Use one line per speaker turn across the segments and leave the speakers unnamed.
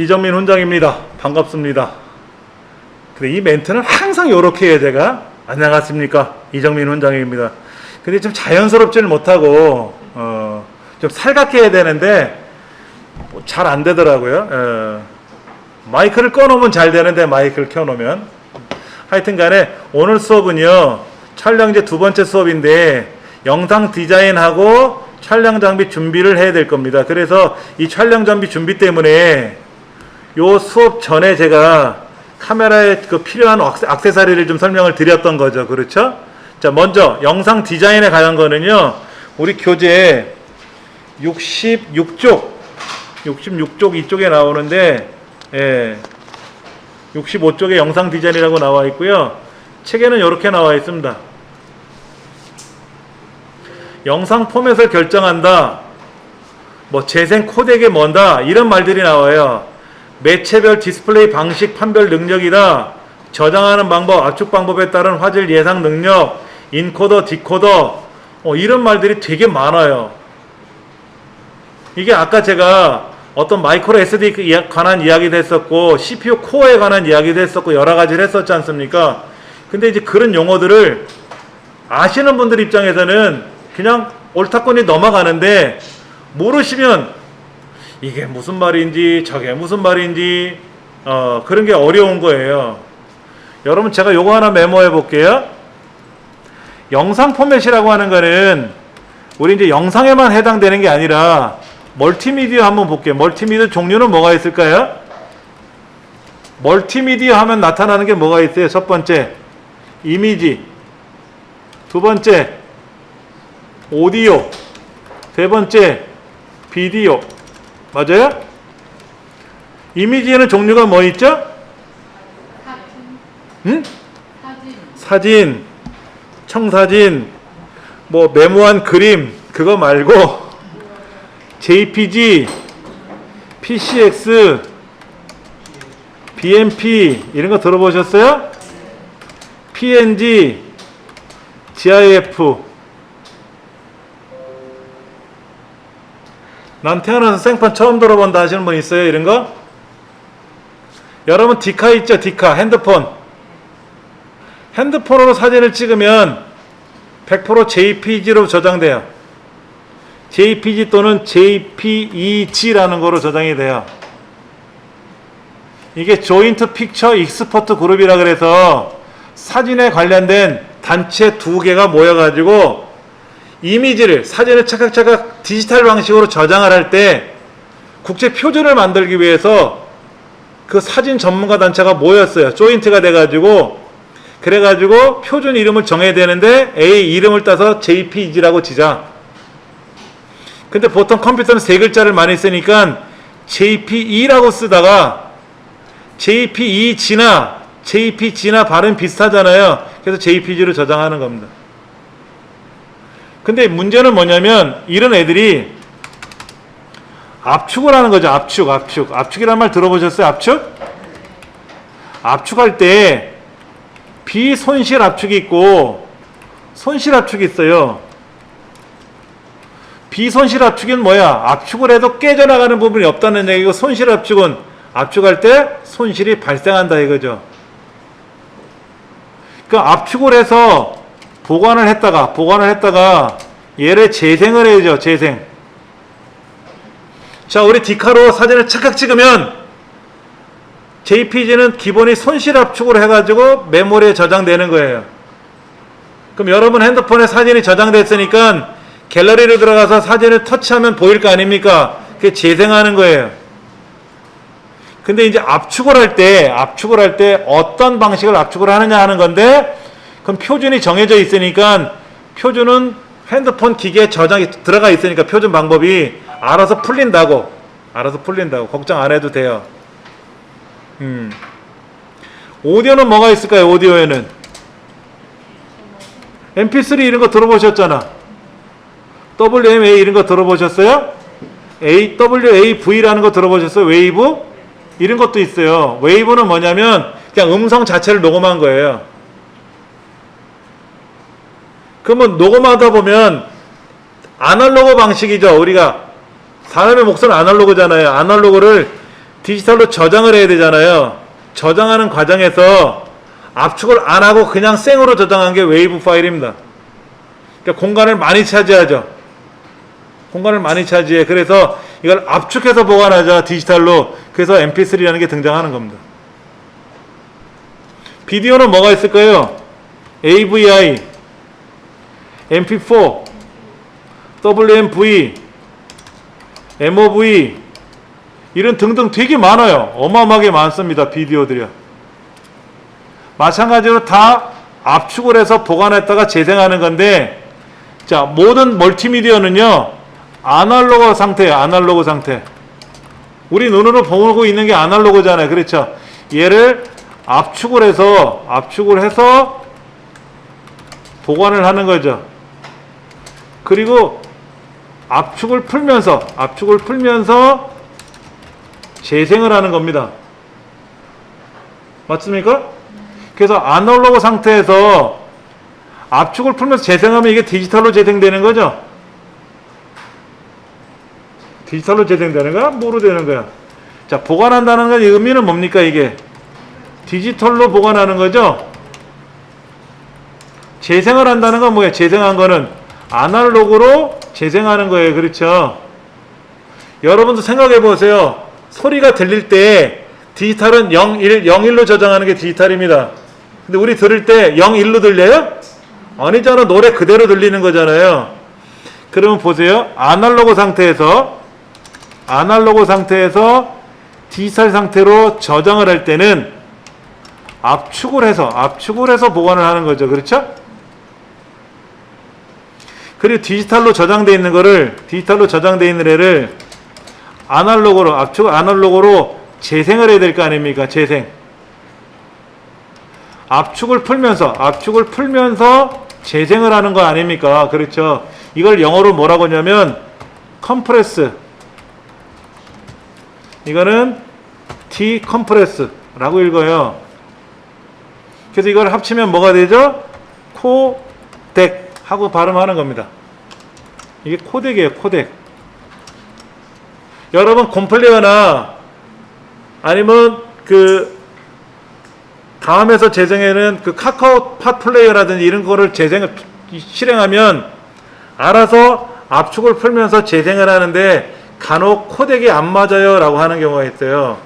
이정민 훈장입니다. 반갑습니다. 근데 이 멘트는 항상 이렇게 해요. 제가 안녕하십니까 이정민 훈장입니다. 근데 좀 자연스럽지는 못하고 좀 살갑게 해야 되는데 잘 안 되더라고요. 마이크를 꺼놓으면 잘 되는데 마이크를 켜놓으면 하여튼 간에 오늘 수업은요 촬영제 두 번째 수업인데 영상 디자인하고 촬영 장비 준비를 해야 될 겁니다. 그래서 이 촬영 장비 준비 때문에 요 수업 전에 제가 카메라에 그 필요한 액세서리를 좀 설명을 드렸던 거죠. 그렇죠? 자, 먼저 영상 디자인에 관한 거는요. 우리 교재 66쪽 이쪽에 나오는데 65쪽에 영상 디자인이라고 나와 있고요. 책에는 이렇게 나와 있습니다. 영상 포맷을 결정한다. 뭐 재생 코덱에 뭔다. 이런 말들이 나와요. 매체별 디스플레이 방식 판별 능력이다. 저장하는 방법, 압축 방법에 따른 화질 예상 능력, 인코더, 디코더 이런 말들이 되게 많아요. 이게 아까 제가 어떤 마이크로 SD에 관한 이야기도 했었고 CPU 코어에 관한 이야기도 했었고 여러 가지를 했었지 않습니까? 근데 이제 그런 용어들을 아시는 분들 입장에서는 그냥 옳다거니 넘어가는데 모르시면 이게 무슨 말인지 저게 무슨 말인지 그런 게 어려운 거예요. 여러분 제가 요거 하나 메모해 볼게요. 영상 포맷이라고 하는 거는 우리 이제 영상에만 해당되는 게 아니라 멀티미디어 한번 볼게요. 멀티미디어 종류는 뭐가 있을까요? 멀티미디어 하면 나타나는 게 뭐가 있어요? 첫 번째 이미지, 두 번째 오디오, 세 번째 비디오. 맞아요? 이미지에는 종류가 뭐 있죠? 응? 사진, 청사진, 뭐 메모한 그림 그거 말고 JPG, PCX, BMP 이런 거 들어보셨어요? PNG, GIF. 난 태어나서 생판 처음 들어본다 하시는 분 있어요? 이런 거? 여러분 디카 있죠? 디카 핸드폰. 핸드폰으로 사진을 찍으면 100% JPG로 저장돼요. JPG 또는 JPEG라는 거로 저장이 돼요. 이게 조인트 픽처 익스포트 그룹이라 그래서 사진에 관련된 단체 두 개가 모여가지고 이미지를 사진을 차각차각 디지털 방식으로 저장을 할 때 국제 표준을 만들기 위해서 그 사진 전문가 단체가 모였어요. 조인트가 돼가지고 그래가지고 표준 이름을 정해야 되는데 A 이름을 따서 JPEG라고 지자. 근데 보통 컴퓨터는 세 글자를 많이 쓰니까 JPE라고 쓰다가 JPEG나 JPG나 발음 비슷하잖아요. 그래서 JPG로 저장하는 겁니다. 근데 문제는 뭐냐면 이런 애들이 압축을 하는 거죠. 압축이란 말 들어보셨어요? 압축할 때 비손실 압축이 있고 손실 압축이 있어요. 비손실 압축은 뭐야? 압축을 해도 깨져나가는 부분이 없다는 얘기고 손실 압축은 압축할 때 손실이 발생한다 이거죠. 그 압축을 해서 보관을 했다가 얘를 재생을 해야죠. 재생. 자, 우리 디카로 사진을 착각 찍으면 JPG는 기본이 손실 압축으로 해가지고 메모리에 저장되는 거예요. 그럼 여러분 핸드폰에 사진이 저장됐으니까 갤러리로 들어가서 사진을 터치하면 보일 거 아닙니까? 그게 재생하는 거예요. 근데 이제 압축을 할 때 어떤 방식을 압축을 하느냐 하는 건데 그럼 표준이 정해져 있으니까 표준은 핸드폰 기계에 저장이 들어가 있으니까 표준 방법이 알아서 풀린다고 걱정 안 해도 돼요. 오디오는 뭐가 있을까요? 오디오에는 MP3 이런 거 들어보셨잖아. WMA 이런 거 들어보셨어요? WAV라는 거 들어보셨어요? 웨이브? 이런 것도 있어요. 웨이브는 뭐냐면 그냥 음성 자체를 녹음한 거예요. 그러면 녹음하다 보면 아날로그 방식이죠. 우리가 사람의 목소리는 아날로그잖아요. 아날로그를 디지털로 저장을 해야 되잖아요. 저장하는 과정에서 압축을 안 하고 그냥 생으로 저장한 게 웨이브 파일입니다. 그러니까 공간을 많이 차지하죠. 공간을 많이 차지해. 그래서 이걸 압축해서 보관하자, 디지털로. 그래서 mp3라는 게 등장하는 겁니다. 비디오는 뭐가 있을까요? AVI, MP4, WMV, MOV 이런 등등 되게 많아요. 어마어마하게 많습니다. 비디오들이요. 마찬가지로 다 압축을 해서 보관했다가 재생하는 건데, 자, 모든 멀티미디어는요 아날로그 상태예요. 아날로그 상태. 우리 눈으로 보고 있는 게 아날로그잖아요. 그렇죠? 얘를 압축을 해서 보관을 하는 거죠. 그리고 압축을 풀면서 재생을 하는 겁니다. 맞습니까? 그래서 아날로그 상태에서 압축을 풀면서 재생하면 이게 디지털로 재생되는 거죠. 디지털로 재생되는 거야? 뭐로 되는 거야? 자, 보관한다는 건 의미는 뭡니까? 이게 디지털로 보관하는 거죠. 재생을 한다는 건 뭐예요? 재생한 거는 아날로그로 재생하는 거예요. 그렇죠? 여러분도 생각해 보세요. 소리가 들릴 때 디지털은 01, 01로 저장하는 게 디지털입니다. 근데 우리 들을 때 01로 들려요? 아니잖아. 노래 그대로 들리는 거잖아요. 그러면 보세요. 아날로그 상태에서 디지털 상태로 저장을 할 때는 압축을 해서 보관을 하는 거죠. 그렇죠? 그리고 디지털로 저장되어 있는 애를 아날로그로 재생을 해야 될 거 아닙니까? 재생. 압축을 풀면서 재생을 하는 거 아닙니까? 그렇죠? 이걸 영어로 뭐라고 하냐면 컴프레스. 이거는 디컴프레스라고 읽어요. 그래서 이걸 합치면 뭐가 되죠? 코덱 하고 발음하는 겁니다. 이게 코덱이에요. 코덱. 여러분 콤플레어나 아니면 그 다음에서 재생에는 그 카카오팟 플레이어라든지 이런 거를 실행하면 알아서 압축을 풀면서 재생을 하는데 간혹 코덱이 안 맞아요 라고 하는 경우가 있어요.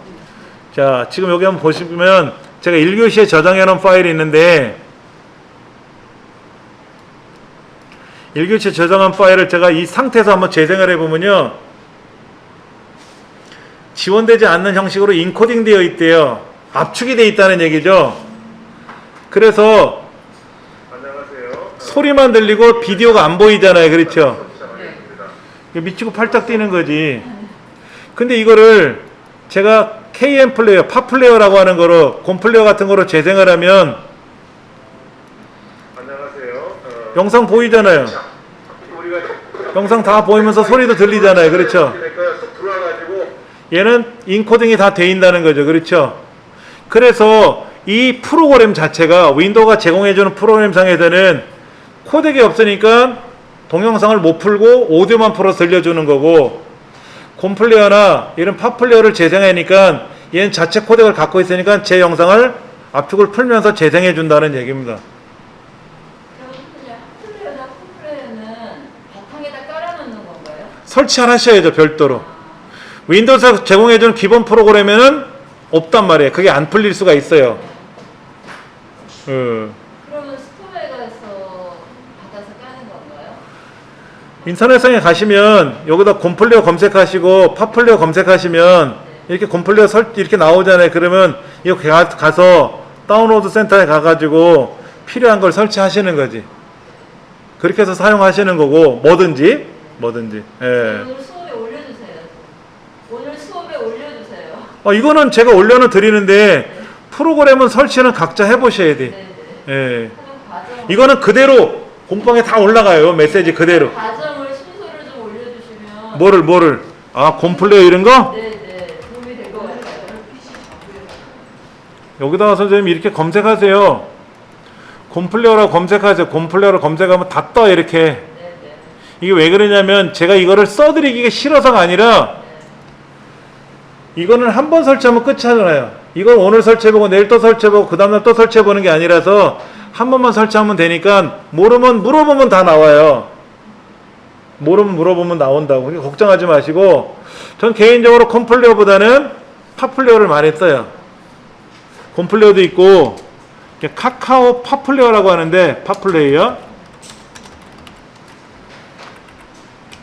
자, 지금 여기 한번 보시면 제가 1교시에 저장해 놓은 파일이 있는데 1교시에 저장한 파일을 제가 이 상태에서 한번 재생을 해보면요, 지원되지 않는 형식으로 인코딩 되어 있대요. 압축이 되어 있다는 얘기죠. 그래서 소리만 들리고 비디오가 안 보이잖아요. 그렇죠? 미치고 팔짝 뛰는 거지. 근데 이거를 제가 KM 플레이어, 팝 플레이어라고 하는 거로, 곰 플레이어 같은 거로 재생을 하면 영상 보이잖아요. 영상 다 보이면서 소리도 들리잖아요. 그렇죠? 얘는 인코딩이 다 돼 있다는 거죠. 그렇죠? 그래서 이 프로그램 자체가 윈도우가 제공해주는 프로그램상에서는 코덱이 없으니까 동영상을 못 풀고 오디오만 풀어서 들려주는 거고, 곰플레어나 이런 팝플레어를 재생하니까 얘는 자체 코덱을 갖고 있으니까 제 영상을 압축을 풀면서 재생해 준다는 얘기입니다.
팝플레어나 콤플레어는 바탕에다 깔아놓는 건가요?
설치하셔야죠. 별도로. 윈도우에서 제공해주는 기본 프로그램에는 없단 말이에요. 그게 안 풀릴 수가 있어요.
그러면 스토어에 가서 받아서 까는 건가요?
인터넷상에 가시면 여기다 곰플레어 검색하시고 팝플레어 검색하시면 이렇게 곰플레어 이렇게 나오잖아요. 그러면 이거 가서 다운로드 센터에 가가지고 필요한 걸 설치하시는 거지. 그렇게 해서 사용하시는 거고, 뭐든지. 예.
오늘 수업에 올려주세요. 오늘 수업에 올려주세요.
이거는 제가 올려는 드리는데 프로그램은 설치는 각자 해보셔야 돼. 예. 이거는 그대로 공방에 다 올라가요. 메시지 그대로.
과정을 순서를 좀 올려주시면.
뭐를? 곰플레어 이런 거?
네네. 도움이 될 것 같아요.
여기다가 선생님 이렇게 검색하세요. 곰플레어라고 검색하세요. 곰플레어를 검색하면 다 떠, 이렇게.
네네.
이게 왜 그러냐면 제가 이거를 써드리기가 싫어서가 아니라 이거는 한 번 설치하면 끝이잖아요. 이건 오늘 설치해보고 내일 또 설치해보고 그 다음날 또 설치해보는 게 아니라서 한 번만 설치하면 되니까 모르면 물어보면 다 나와요. 모르면 물어보면 나온다고. 그러니까 걱정하지 마시고, 전 개인적으로 콤플레어보다는 팝플레어를 많이 써요. 콤플레어도 있고 카카오 팝플레어라고 하는데, 팝플레이어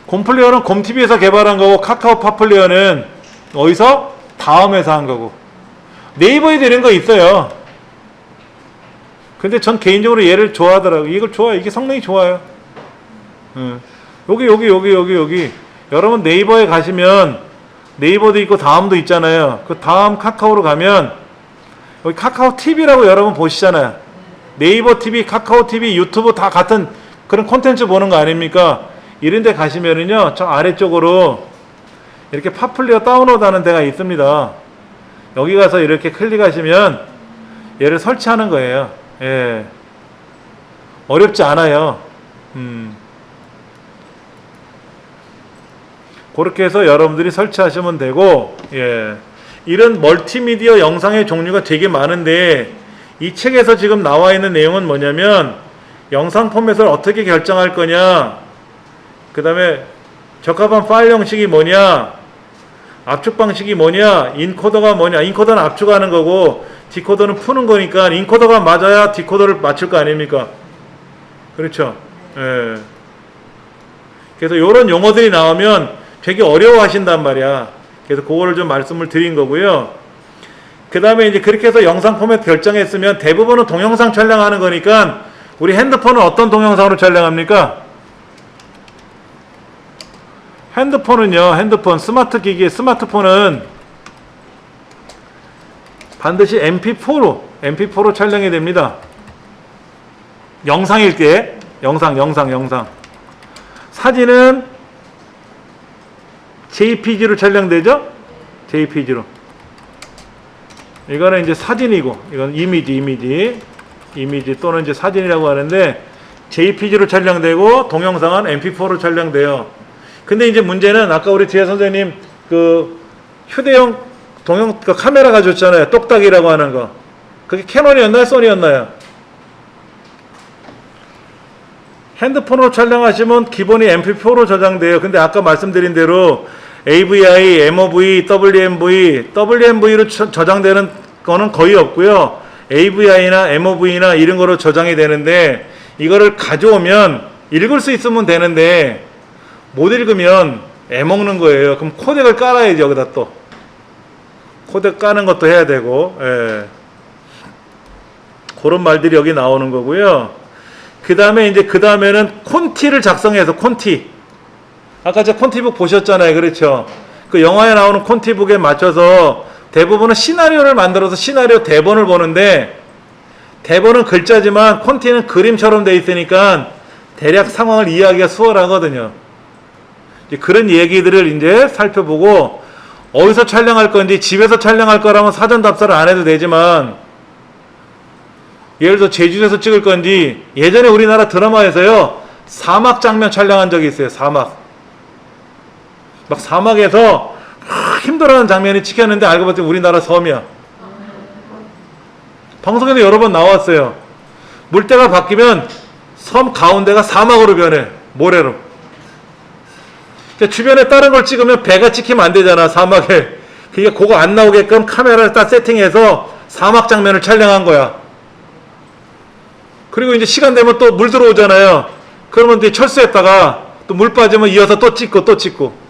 콤플레어는 곰TV에서 개발한 거고, 카카오 팝플레어는 어디서? 다음에서 한 거고. 네이버에 되는 거 있어요. 근데 전 개인적으로 얘를 좋아하더라고요. 이걸 좋아요. 이게 성능이 좋아요. 여기. 여러분 네이버에 가시면 네이버도 있고 다음도 있잖아요. 그 다음 카카오로 가면 여기 카카오 TV라고 여러분 보시잖아요. 네이버 TV, 카카오 TV, 유튜브 다 같은 그런 콘텐츠 보는 거 아닙니까? 이런 데 가시면은요, 저 아래쪽으로 이렇게 팝플레어 다운로드 하는 데가 있습니다. 여기 가서 이렇게 클릭하시면 얘를 설치하는 거예요. 예. 어렵지 않아요. 그렇게 해서 여러분들이 설치하시면 되고, 예. 이런 멀티미디어 영상의 종류가 되게 많은데, 이 책에서 지금 나와 있는 내용은 뭐냐면, 영상 포맷을 어떻게 결정할 거냐, 그 다음에 적합한 파일 형식이 뭐냐, 압축 방식이 뭐냐, 인코더가 뭐냐. 인코더는 압축하는 거고 디코더는 푸는 거니까 인코더가 맞아야 디코더를 맞출 거 아닙니까? 그렇죠. 예. 그래서 이런 용어들이 나오면 되게 어려워하신단 말이야. 그래서 그거를 좀 말씀을 드린 거고요. 그 다음에 이제 그렇게 해서 영상 포맷 결정했으면 대부분은 동영상 촬영하는 거니까, 우리 핸드폰은 어떤 동영상으로 촬영합니까? 핸드폰은요, 핸드폰, 스마트 기기, 스마트폰은 반드시 MP4로 촬영이 됩니다. 영상일 때, 영상. 사진은 JPG로 촬영되죠? JPG로. 이거는 이제 사진이고, 이건 이미지 또는 이제 사진이라고 하는데, JPG로 촬영되고, 동영상은 MP4로 촬영돼요. 근데 이제 문제는 아까 우리 뒤에 선생님 그 휴대용 그 카메라가 줬잖아요. 똑딱이라고 하는 거. 그게 캐논이었나요? 소니였나요? 핸드폰으로 촬영하시면 기본이 MP4로 저장돼요. 근데 아까 말씀드린 대로 AVI, MOV, WMV로 저장되는 거는 거의 없고요. AVI나 MOV나 이런 거로 저장이 되는데, 이거를 가져오면 읽을 수 있으면 되는데 못 읽으면 애먹는 거예요. 그럼 코덱을 깔아야지. 여기다 또 코덱 까는 것도 해야 되고, 예. 그런 말들이 여기 나오는 거고요. 그 다음에는 콘티를 작성해서, 콘티. 아까 저 콘티북 보셨잖아요. 그렇죠? 그 영화에 나오는 콘티북에 맞춰서 대부분은 시나리오를 만들어서 시나리오 대본을 보는데, 대본은 글자지만 콘티는 그림처럼 돼 있으니까 대략 상황을 이해하기가 수월하거든요. 그런 얘기들을 이제 살펴보고, 어디서 촬영할 건지, 집에서 촬영할 거라면 사전 답사를 안 해도 되지만, 예를 들어 제주도에서 찍을 건지, 예전에 우리나라 드라마에서요, 사막 장면 촬영한 적이 있어요. 사막. 막 사막에서 힘들어하는 장면이 찍혔는데 알고 봤더니 우리나라 섬이야. 방송에도 여러 번 나왔어요. 물때가 바뀌면 섬 가운데가 사막으로 변해. 모래로. 주변에 다른 걸 찍으면 배가 찍히면 안 되잖아, 사막에. 그게 그거 안 나오게끔 카메라를 딱 세팅해서 사막 장면을 촬영한 거야. 그리고 이제 시간 되면 또 물 들어오잖아요. 그러면 이제 철수했다가 또 물 빠지면 이어서 또 찍고.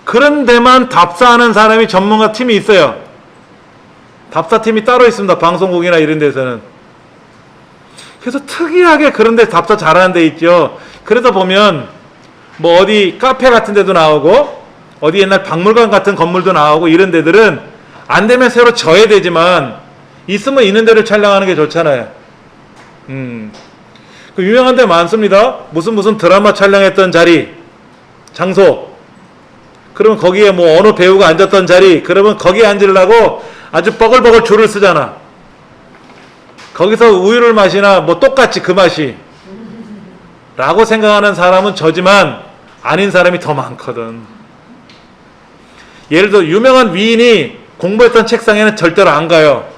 그런 데만 답사하는 사람이 전문가 팀이 있어요. 답사팀이 따로 있습니다. 방송국이나 이런 데서는. 그래서 특이하게 그런 데 답사 잘하는 데 있죠. 그러다 보면 뭐 어디 카페 같은 데도 나오고, 어디 옛날 박물관 같은 건물도 나오고, 이런 데들은 안 되면 새로 져야 되지만 있으면 있는 데를 촬영하는 게 좋잖아요. 그 유명한 데 많습니다. 무슨 드라마 촬영했던 자리, 장소. 그러면 거기에 뭐 어느 배우가 앉았던 자리, 그러면 거기에 앉으려고 아주 뻐글뻐글 줄을 쓰잖아. 거기서 우유를 마시나 뭐 똑같이 그 맛이 라고 생각하는 사람은 저지만 아닌 사람이 더 많거든. 예를 들어 유명한 위인이 공부했던 책상에는 절대로 안 가요.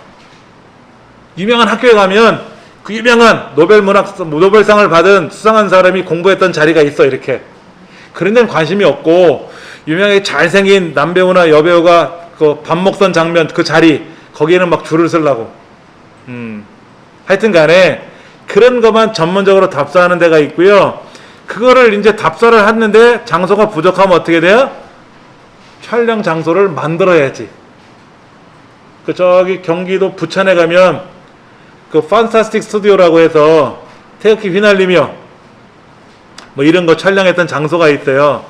유명한 학교에 가면 그 유명한 노벨상을 받은 수상한 사람이 공부했던 자리가 있어, 이렇게. 그런 데는 관심이 없고, 유명하게 잘생긴 남배우나 여배우가 그 밥 먹던 장면, 그 자리, 거기에는 막 줄을 서려고. 하여튼 간에, 그런 것만 전문적으로 답사하는 데가 있고요. 그거를 이제 답사를 했는데 장소가 부족하면 어떻게 돼요? 촬영 장소를 만들어야지. 그 저기 경기도 부천에 가면 그 판타스틱 스튜디오라고 해서 태극기 휘날리며 뭐 이런 거 촬영했던 장소가 있어요.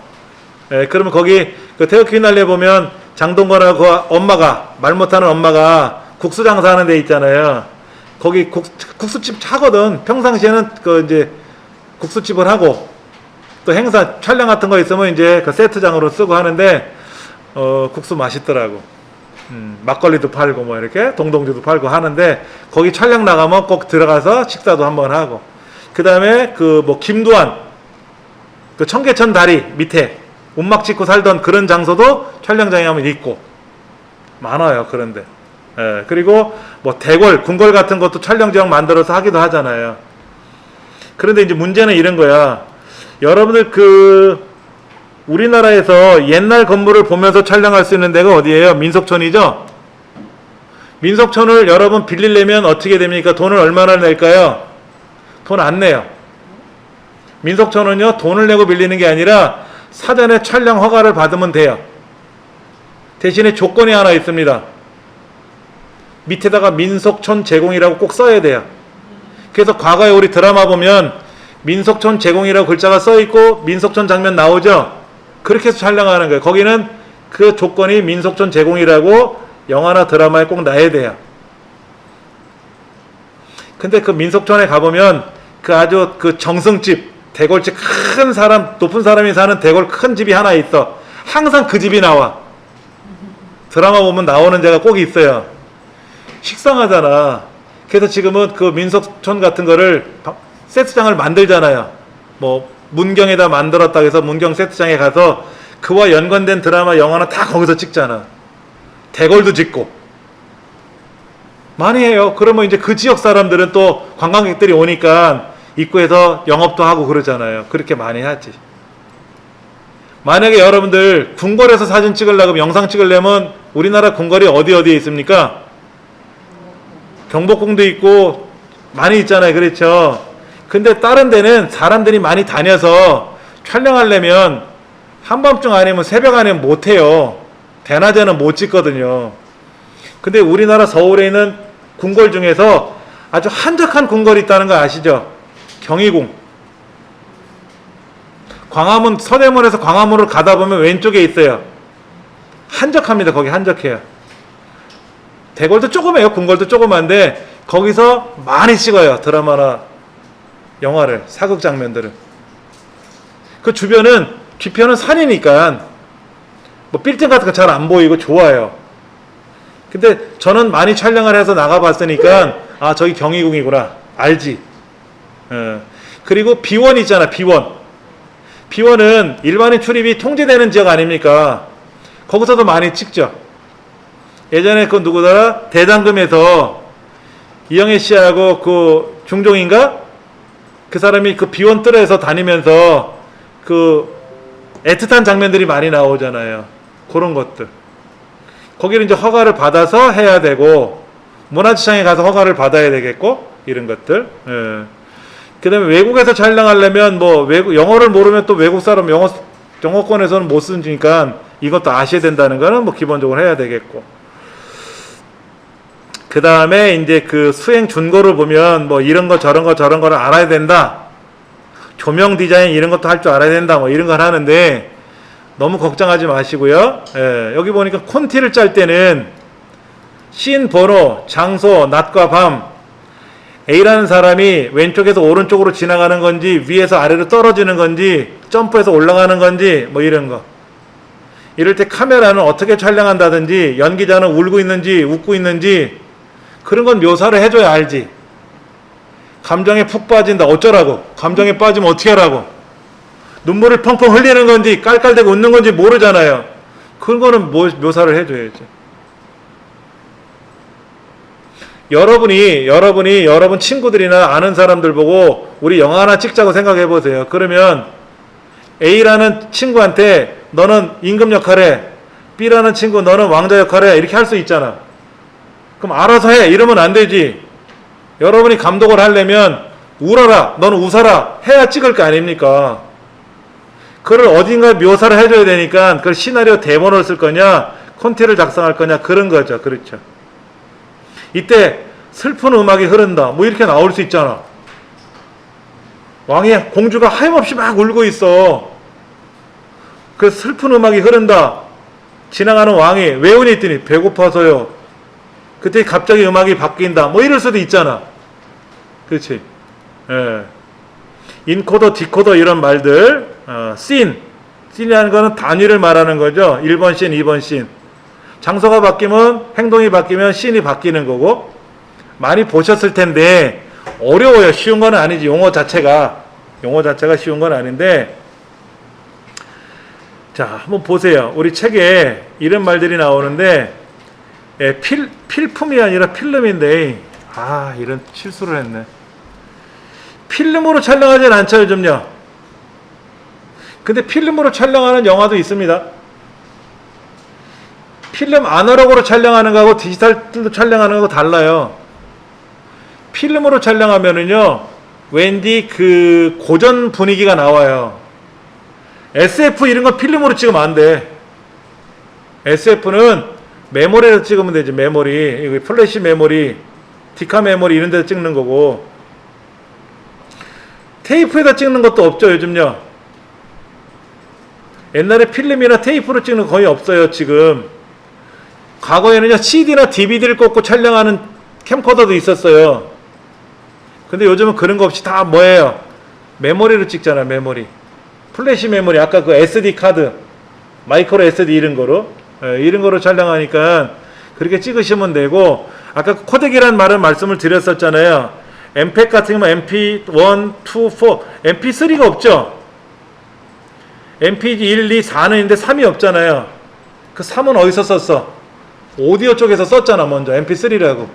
예, 그러면 거기 그 태극기 휘날려 보면 장동건하고 그 엄마가, 말 못하는 엄마가 국수 장사하는 데 있잖아요. 거기 국수집 차거든. 평상시에는 그 이제 국수집을 하고 또 행사 촬영 같은 거 있으면 이제 그 세트장으로 쓰고 하는데 국수 맛있더라고. 막걸리도 팔고 뭐 이렇게 동동주도 팔고 하는데 거기 촬영 나가면 꼭 들어가서 식사도 한번 하고, 그 다음에 그 뭐 김두한 그 청계천 다리 밑에 움막 짓고 살던 그런 장소도 촬영장에 하면 있고 많아요. 그런데 예, 그리고 뭐 대궐 궁궐 같은 것도 촬영장 만들어서 하기도 하잖아요. 그런데 이제 문제는 이런 거야. 여러분들 그 우리나라에서 옛날 건물을 보면서 촬영할 수 있는 데가 어디예요? 민속촌이죠? 민속촌을 여러분 빌리려면 어떻게 됩니까? 돈을 얼마나 낼까요? 돈 안 내요. 민속촌은요, 돈을 내고 빌리는 게 아니라 사전에 촬영 허가를 받으면 돼요. 대신에 조건이 하나 있습니다. 밑에다가 민속촌 제공이라고 꼭 써야 돼요. 그래서 과거에 우리 드라마 보면 민속촌 제공이라고 글자가 써 있고 민속촌 장면 나오죠? 그렇게 해서 촬영하는 거예요. 거기는 그 조건이 민속촌 제공이라고 영화나 드라마에 꼭 나야 돼요. 근데 그 민속촌에 가보면 그 아주 그 정승집, 대궐집 큰 사람, 높은 사람이 사는 대궐 큰 집이 하나 있어. 항상 그 집이 나와. 드라마 보면 나오는 데가 꼭 있어요. 식상하잖아. 그래서 지금은 그 민속촌 같은 거를 세트장을 만들잖아요. 뭐 문경에다 만들었다 해서 문경 세트장에 가서 그와 연관된 드라마, 영화는 다 거기서 찍잖아. 대궐도 짓고 많이 해요. 그러면 이제 그 지역 사람들은 또 관광객들이 오니까 입구에서 영업도 하고 그러잖아요. 그렇게 많이 하지. 만약에 여러분들 궁궐에서 사진 찍으려고 영상 찍으려면 우리나라 궁궐이 어디에 있습니까? 경복궁도 있고 많이 있잖아요. 그렇죠? 근데 다른 데는 사람들이 많이 다녀서 촬영하려면 한밤중 아니면 새벽 아니면 못해요. 대낮에는 못 찍거든요. 근데 우리나라 서울에 있는 궁궐 중에서 아주 한적한 궁궐이 있다는 거 아시죠? 경희궁. 광화문, 서대문에서 광화문으로 가다 보면 왼쪽에 있어요. 한적합니다. 거기 한적해요. 대궐도 조그매요. 궁궐도 조그만데 거기서 많이 찍어요. 드라마나 영화를, 사극 장면들을. 그 주변은, 뒤편은 산이니까 뭐 빌딩 같은 거 잘 안 보이고 좋아요. 근데 저는 많이 촬영을 해서 나가봤으니까 아, 저기 경희궁이구나 알지. 그리고 비원 있잖아. 비원은 일반인 출입이 통제되는 지역 아닙니까? 거기서도 많이 찍죠. 예전에 그 누구더라? 대장금에서 이영애 씨하고 그 중종인가? 그 사람이 그 비원 뜰에서 다니면서 그 애틋한 장면들이 많이 나오잖아요. 그런 것들. 거기를 이제 허가를 받아서 해야 되고, 문화재청에 가서 허가를 받아야 되겠고, 이런 것들. 예. 그 다음에 외국에서 촬영하려면 뭐 영어를 모르면 또 외국 사람 영어권에서는 못 쓰니까 이것도 아셔야 된다는 거는 뭐 기본적으로 해야 되겠고. 그 다음에 이제 그 수행 준거를 보면 뭐 이런 거 저런 거를 알아야 된다. 조명 디자인 이런 것도 할 줄 알아야 된다. 뭐 이런 걸 하는데 너무 걱정하지 마시고요. 예, 여기 보니까 콘티를 짤 때는 씬 번호, 장소, 낮과 밤, A라는 사람이 왼쪽에서 오른쪽으로 지나가는 건지 위에서 아래로 떨어지는 건지 점프해서 올라가는 건지 뭐 이런 거. 이럴 때 카메라는 어떻게 촬영한다든지 연기자는 울고 있는지 웃고 있는지 그런 건 묘사를 해줘야 알지. 감정에 푹 빠진다 어쩌라고. 감정에 빠지면 어떻게 하라고. 눈물을 펑펑 흘리는 건지 깔깔대고 웃는 건지 모르잖아요. 그거는 묘사를 해줘야죠. 여러분 친구들이나 아는 사람들 보고 우리 영화 하나 찍자고 생각해 보세요. 그러면 A라는 친구한테 너는 임금 역할해, B라는 친구 너는 왕자 역할해, 이렇게 할 수 있잖아. 그럼 알아서 해 이러면 안 되지. 여러분이 감독을 하려면 울어라, 너는 웃어라 해야 찍을 거 아닙니까? 그걸 어딘가 묘사를 해줘야 되니까 그걸 시나리오 대본을 쓸 거냐 콘티를 작성할 거냐 그런 거죠. 그렇죠. 이때 슬픈 음악이 흐른다 뭐 이렇게 나올 수 있잖아. 공주가 하염없이 막 울고 있어. 그 슬픈 음악이 흐른다. 지나가는 왕이 왜 우니 했더니 배고파서요. 그때 갑자기 음악이 바뀐다 뭐 이럴 수도 있잖아. 그렇지. 예. 인코더 디코더 이런 말들. 씬이라는 거는 단위를 말하는 거죠. 1번 씬 2번 씬. 장소가 바뀌면 행동이 바뀌면 씬이 바뀌는 거고. 많이 보셨을 텐데 어려워요. 쉬운 건 아니지. 용어 자체가 쉬운 건 아닌데, 자 한번 보세요. 우리 책에 이런 말들이 나오는데 필품이 아니라 필름인데 이런 실수를 했네. 필름으로 촬영하진 않죠 요즘요. 근데 필름으로 촬영하는 영화도 있습니다. 필름 아날로그로 촬영하는 거하고 디지털로 촬영하는 거하고 달라요. 필름으로 촬영하면은요 왠지 그 고전 분위기가 나와요. SF 이런 거 필름으로 찍으면 안 돼. SF는 메모리로 찍으면 되지. 메모리, 플래시 메모리, 디카 메모리 이런 데서 찍는 거고, 테이프에다 찍는 것도 없죠 요즘요. 옛날에 필름이나 테이프로 찍는 거 거의 없어요 지금. 과거에는요 CD나 DVD를 꽂고 촬영하는 캠코더도 있었어요. 근데 요즘은 그런 거 없이 다 뭐예요? 메모리로 찍잖아. 메모리, 플래시 메모리, 아까 그 SD 카드, 마이크로 SD 이런 거로 촬영하니까 그렇게 찍으시면 되고, 아까 코덱이라는 말씀을 드렸었잖아요. MPEG 같은 경우는 MP1, 2, 4, MP3가 없죠. MP 1, 2, 4는 있는데 3이 없잖아요. 그 3은 어디서 썼어? 오디오 쪽에서 썼잖아 먼저. MP3라고.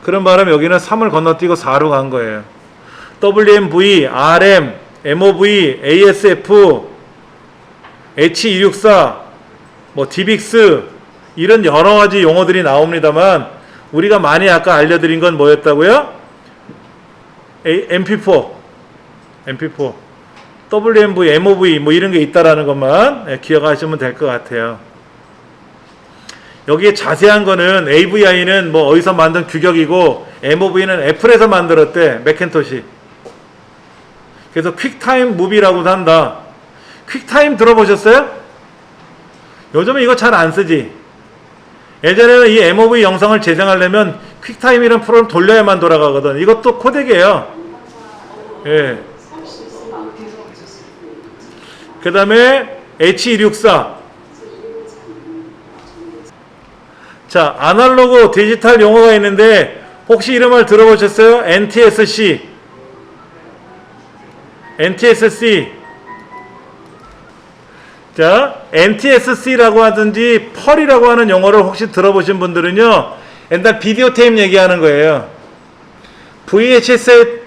그런 바람에 여기는 3을 건너뛰고 4로 간 거예요. WMV, RM, MOV, ASF, H264, 뭐 DBX 이런 여러 가지 용어들이 나옵니다만, 우리가 많이 아까 알려드린 건 뭐였다고요? MP4, WMV, MOV 뭐 이런 게 있다라는 것만 기억하시면 될 것 같아요. 여기에 자세한 거는 AVI는 뭐 어디서 만든 규격이고, MOV는 애플에서 만들었대. 맥킨토시. 그래서 퀵타임 무비라고도 한다. 퀵타임 들어보셨어요? 요즘은 이거 잘 안 쓰지. 예전에는 이 MOV 영상을 재생하려면 퀵타임이라는 프로그램 돌려야만 돌아가거든. 이것도 코덱이에요. 예. 그 다음에 H264. 자, 아날로그 디지털 용어가 있는데 혹시 이런 말 들어보셨어요? NTSC. 자, NTSC라고 하든지 펄이라고 하는 용어를 혹시 들어보신 분들은요, 옛날 비디오 테이프 얘기하는 거예요.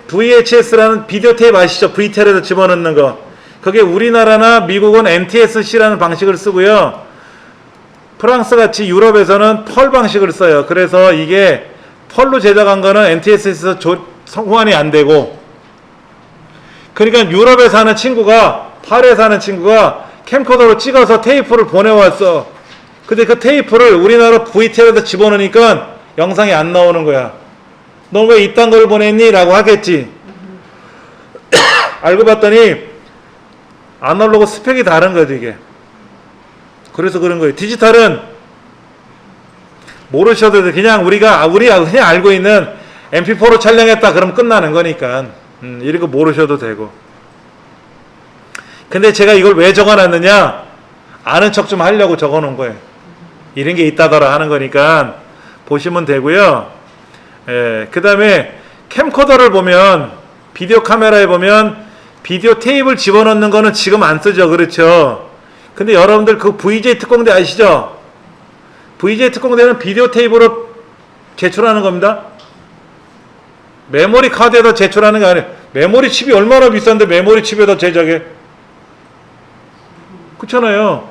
VHS라는 비디오 테이프 아시죠? VTL에서 집어넣는 거. 그게 우리나라나 미국은 NTSC라는 방식을 쓰고요. 프랑스 같이 유럽에서는 펄 방식을 써요. 그래서 이게 펄로 제작한 거는 NTSC에서 호환이 안 되고, 그러니까 유럽에 사는 친구가, 파리에 사는 친구가 캠코더로 찍어서 테이프를 보내왔어. 근데 그 테이프를 우리나라 VTL에다 집어넣으니까 영상이 안 나오는 거야. 너 왜 이딴 걸 보냈니? 라고 하겠지. 알고 봤더니 아날로그 스펙이 다른 거지 이게. 그래서 그런 거예요. 디지털은 모르셔도 돼. 그냥 우리가 그냥 알고 있는 MP4로 촬영했다 그러면 끝나는 거니까 이런 거 모르셔도 되고. 근데 제가 이걸 왜 적어놨느냐, 아는 척 좀 하려고 적어놓은 거예요. 이런 게 있다더라 하는 거니까 보시면 되고요. 그 다음에 캠코더를 보면, 비디오 카메라에 보면 비디오 테이프를 집어넣는 거는 지금 안 쓰죠. 그렇죠? 근데 여러분들 그 VJ 특공대 아시죠? VJ 특공대는 비디오 테이프로 제출하는 겁니다. 메모리 카드에다 제출하는 게 아니에요. 메모리 칩이 얼마나 비싼데 메모리 칩에다 제작해? 그렇잖아요.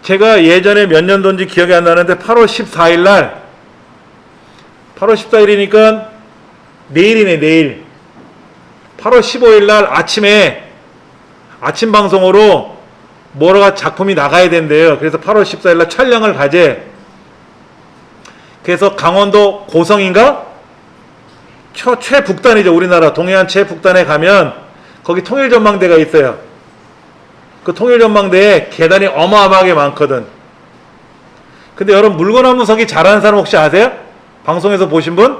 제가 예전에 몇 년도인지 기억이 안 나는데 8월 14일 날 8월 14일이니까 내일이네, 내일. 8월 15일 날 아침에 아침 방송으로 뭐가 작품이 나가야 된대요. 그래서 8월 14일 날 촬영을 가재. 그래서 강원도 고성인가? 최북단이죠. 우리나라 동해안 최북단에 가면 거기 통일전망대가 있어요. 그 통일전망대에 계단이 어마어마하게 많거든. 근데 여러분 물건화무서기 잘하는 사람 혹시 아세요? 방송에서 보신 분?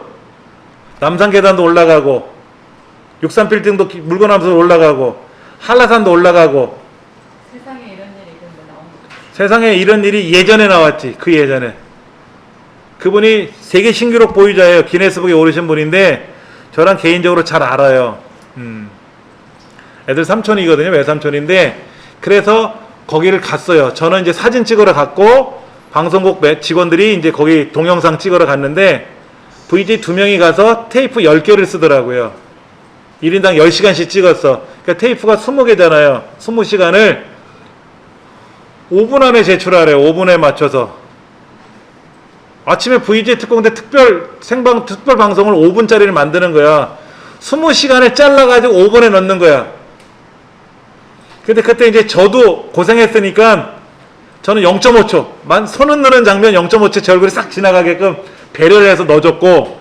남산계단도 올라가고 63빌딩도 물건화무서 올라가고 한라산도 올라가고.
세상에 이런 일이 근데 나온 거.
세상에 이런 일이 예전에 나왔지. 그 예전에. 그분이 세계 신기록 보유자예요. 기네스북에 오르신 분인데 저랑 개인적으로 잘 알아요. 애들 삼촌이거든요. 외삼촌인데 그래서 거기를 갔어요. 저는 이제 사진 찍으러 갔고 방송국 직원들이 이제 거기 동영상 찍으러 갔는데 VJ 2명이 가서 테이프 10개를 쓰더라고요. 1인당 10시간씩 찍었어. 그러니까 테이프가 20개잖아요. 20시간을 5분 안에 제출하래요. 5분에 맞춰서. 아침에 VJ 특공대 특별 방송을 5분짜리를 만드는 거야. 20시간에 잘라가지고 5분에 넣는 거야. 근데 그때 이제 저도 고생했으니까 저는 0.5초, 손은 느는 장면 0.5초 제 얼굴이 싹 지나가게끔 배려를 해서 넣어줬고,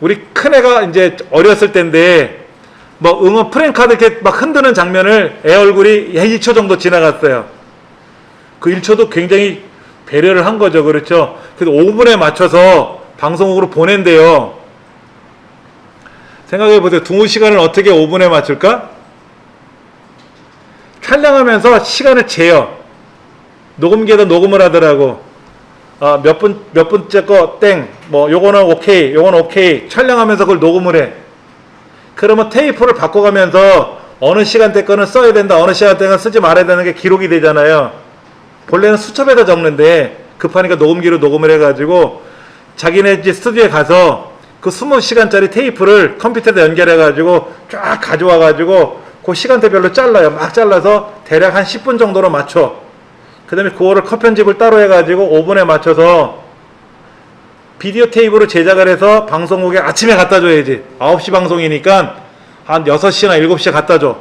우리 큰애가 이제 어렸을 때인데, 뭐 응원 프랭카드 이렇게 막 흔드는 장면을 애 얼굴이 1초 정도 지나갔어요. 그 1초도 굉장히 배려를 한 거죠. 그렇죠? 그래서 5분에 맞춰서 방송국으로 보낸대요. 생각해 보세요. 2시간을 어떻게 5분에 맞출까? 촬영하면서 시간을 재요. 녹음기에다 녹음을 하더라고. 몇 분째 거 땡. 뭐 요거는 오케이. 요거는 오케이. 촬영하면서 그걸 녹음을 해. 그러면 테이프를 바꿔가면서 어느 시간대 거는 써야 된다. 어느 시간대는 쓰지 말아야 되는 게 기록이 되잖아요. 본래는 수첩에다 적는데 급하니까 녹음기로 녹음을 해가지고 자기네 이제 스튜디오에 가서 그 20시간짜리 테이프를 컴퓨터에다 연결해가지고 쫙 가져와가지고 그 시간대별로 잘라요. 막 잘라서 대략 한 10분 정도로 맞춰. 그 다음에 그거를 컷 편집을 따로 해가지고 5분에 맞춰서 비디오 테이프로 제작을 해서 방송국에 아침에 갖다 줘야지. 9시 방송이니까 한 6시나 7시에 갖다 줘.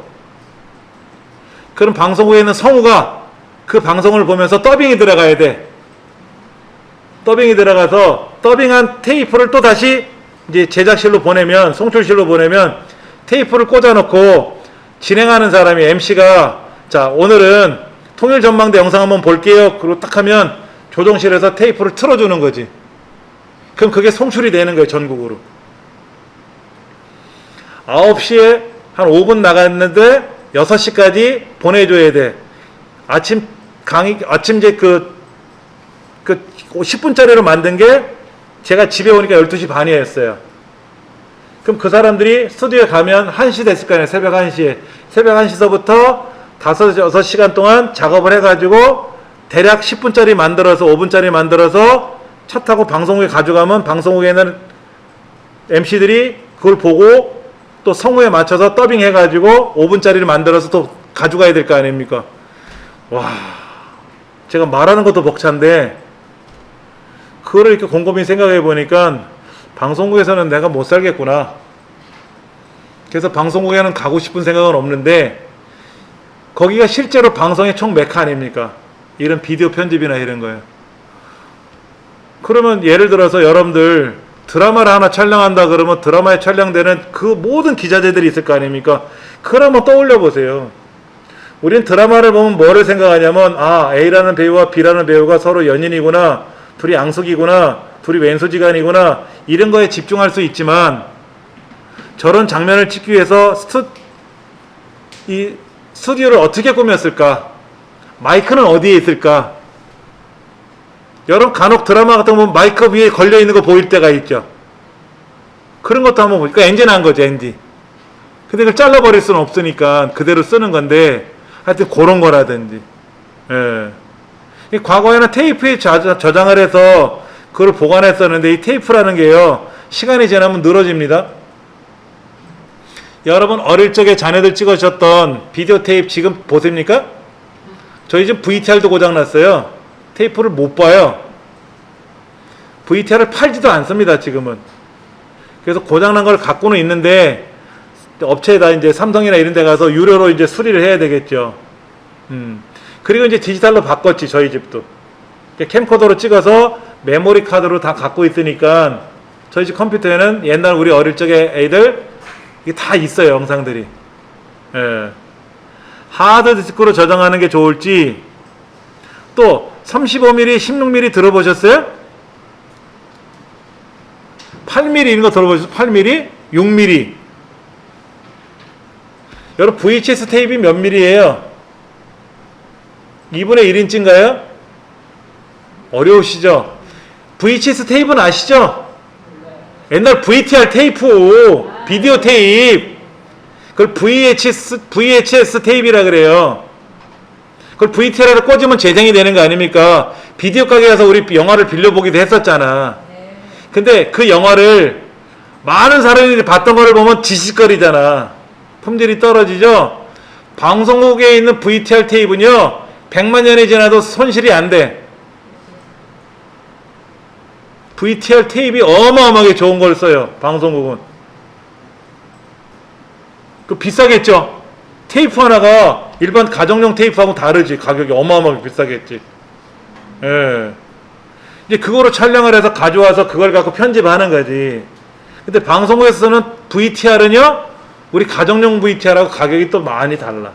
그럼 방송국에 있는 성우가 그 방송을 보면서 더빙이 들어가야 돼. 더빙이 들어가서 더빙한 테이프를 또 다시 이제 제작실로 보내면, 송출실로 보내면 테이프를 꽂아놓고 진행하는 사람이 MC가 자 오늘은 통일전망대 영상 한번 볼게요. 그리고 딱 하면 조정실에서 테이프를 틀어주는 거지. 그럼 그게 송출이 되는 거예요. 전국으로. 9시에 한 5분 나갔는데 6시까지 보내줘야 돼. 아침 이제 그 10분짜리로 만든 게 제가 집에 오니까 12시 반이었어요. 그럼 그 사람들이 스튜디오에 가면 1시 됐을 거 아니에요. 새벽 1시에. 새벽 1시서부터 5-6시간 동안 작업을 해가지고 대략 10분짜리 만들어서 5분짜리 만들어서 차 타고 방송국에 가져가면 방송국에는 MC들이 그걸 보고 또 성우에 맞춰서 더빙 해가지고 5분짜리를 만들어서 또 가져가야 될 거 아닙니까? 와, 제가 말하는 것도 벅찬데 그거를 이렇게 곰곰이 생각해 보니까 방송국에서는 내가 못 살겠구나. 그래서 방송국에는 가고 싶은 생각은 없는데 거기가 실제로 방송의 총 메카 아닙니까? 이런 비디오 편집이나 이런 거예요. 그러면 예를 들어서 여러분들 드라마를 하나 촬영한다 그러면 드라마에 촬영되는 그 모든 기자재들이 있을 거 아닙니까? 그걸 한번 떠올려 보세요. 우린 드라마를 보면 뭐를 생각하냐면 A라는 배우와 B라는 배우가 서로 연인이구나, 둘이 앙숙이구나, 둘이 왼수지간이구나 이런 거에 집중할 수 있지만 저런 장면을 찍기 위해서 이 스튜디오를 어떻게 꾸몄을까? 마이크는 어디에 있을까? 여러분 간혹 드라마 같은 거 보면 마이크 위에 걸려있는 거 보일 때가 있죠. 그런 것도 한번 보니까 엔진 한 거죠. 엔진. 근데 그걸 잘라버릴 수는 없으니까 그대로 쓰는 건데 하여튼 그런 거라든지. 예. 이 과거에는 테이프에 저장을 해서 그걸 보관했었는데 이 테이프라는 게요, 시간이 지나면 늘어집니다. 여러분 어릴 적에 자녀들 찍으셨던 비디오 테이프 지금 보십니까? 저희 집 VTR도 고장났어요. 테이프를 못 봐요. VTR을 팔지도 않습니다, 지금은. 그래서 고장난 걸 갖고는 있는데, 업체에다 이제 삼성이나 이런 데 가서 유료로 이제 수리를 해야 되겠죠. 그리고 이제 디지털로 바꿨지, 저희 집도. 캠코더로 찍어서 메모리 카드로 다 갖고 있으니까, 저희 집 컴퓨터에는 옛날 우리 어릴 적에 애들, 이게 다 있어요, 영상들이. 예. 하드디스크로 저장하는 게 좋을지, 또 35mm, 16mm 들어보셨어요? 8mm 이런 거 들어보셨어요? 8mm? 6mm. 여러분 VHS 테이프 몇 mm예요? 2분의 1인치인가요? 어려우시죠? VHS 테이프는 아시죠? 옛날 VTR 테이프, 비디오 테이프, 그걸 VHS 테이프라 그래요. 그걸 VTR로 꽂으면 재생이 되는 거 아닙니까? 비디오 가게 가서 우리 영화를 빌려보기도 했었잖아. 근데 그 영화를 많은 사람들이 봤던 거를 보면 지식거리잖아. 품질이 떨어지죠? 방송국에 있는 VTR 테이프는요, 100만 년이 지나도 손실이 안 돼. VTR 테이프가 어마어마하게 좋은 걸 써요, 방송국은. 그 비싸겠죠? 테이프 하나가 일반 가정용 테이프하고 다르지. 가격이 어마어마하게 비싸겠지. 예. 이제 그거로 촬영을 해서 가져와서 그걸 갖고 편집하는 거지. 근데 방송국에서는 VTR은요, 우리 가정용 VTR하고 가격이 또 많이 달라.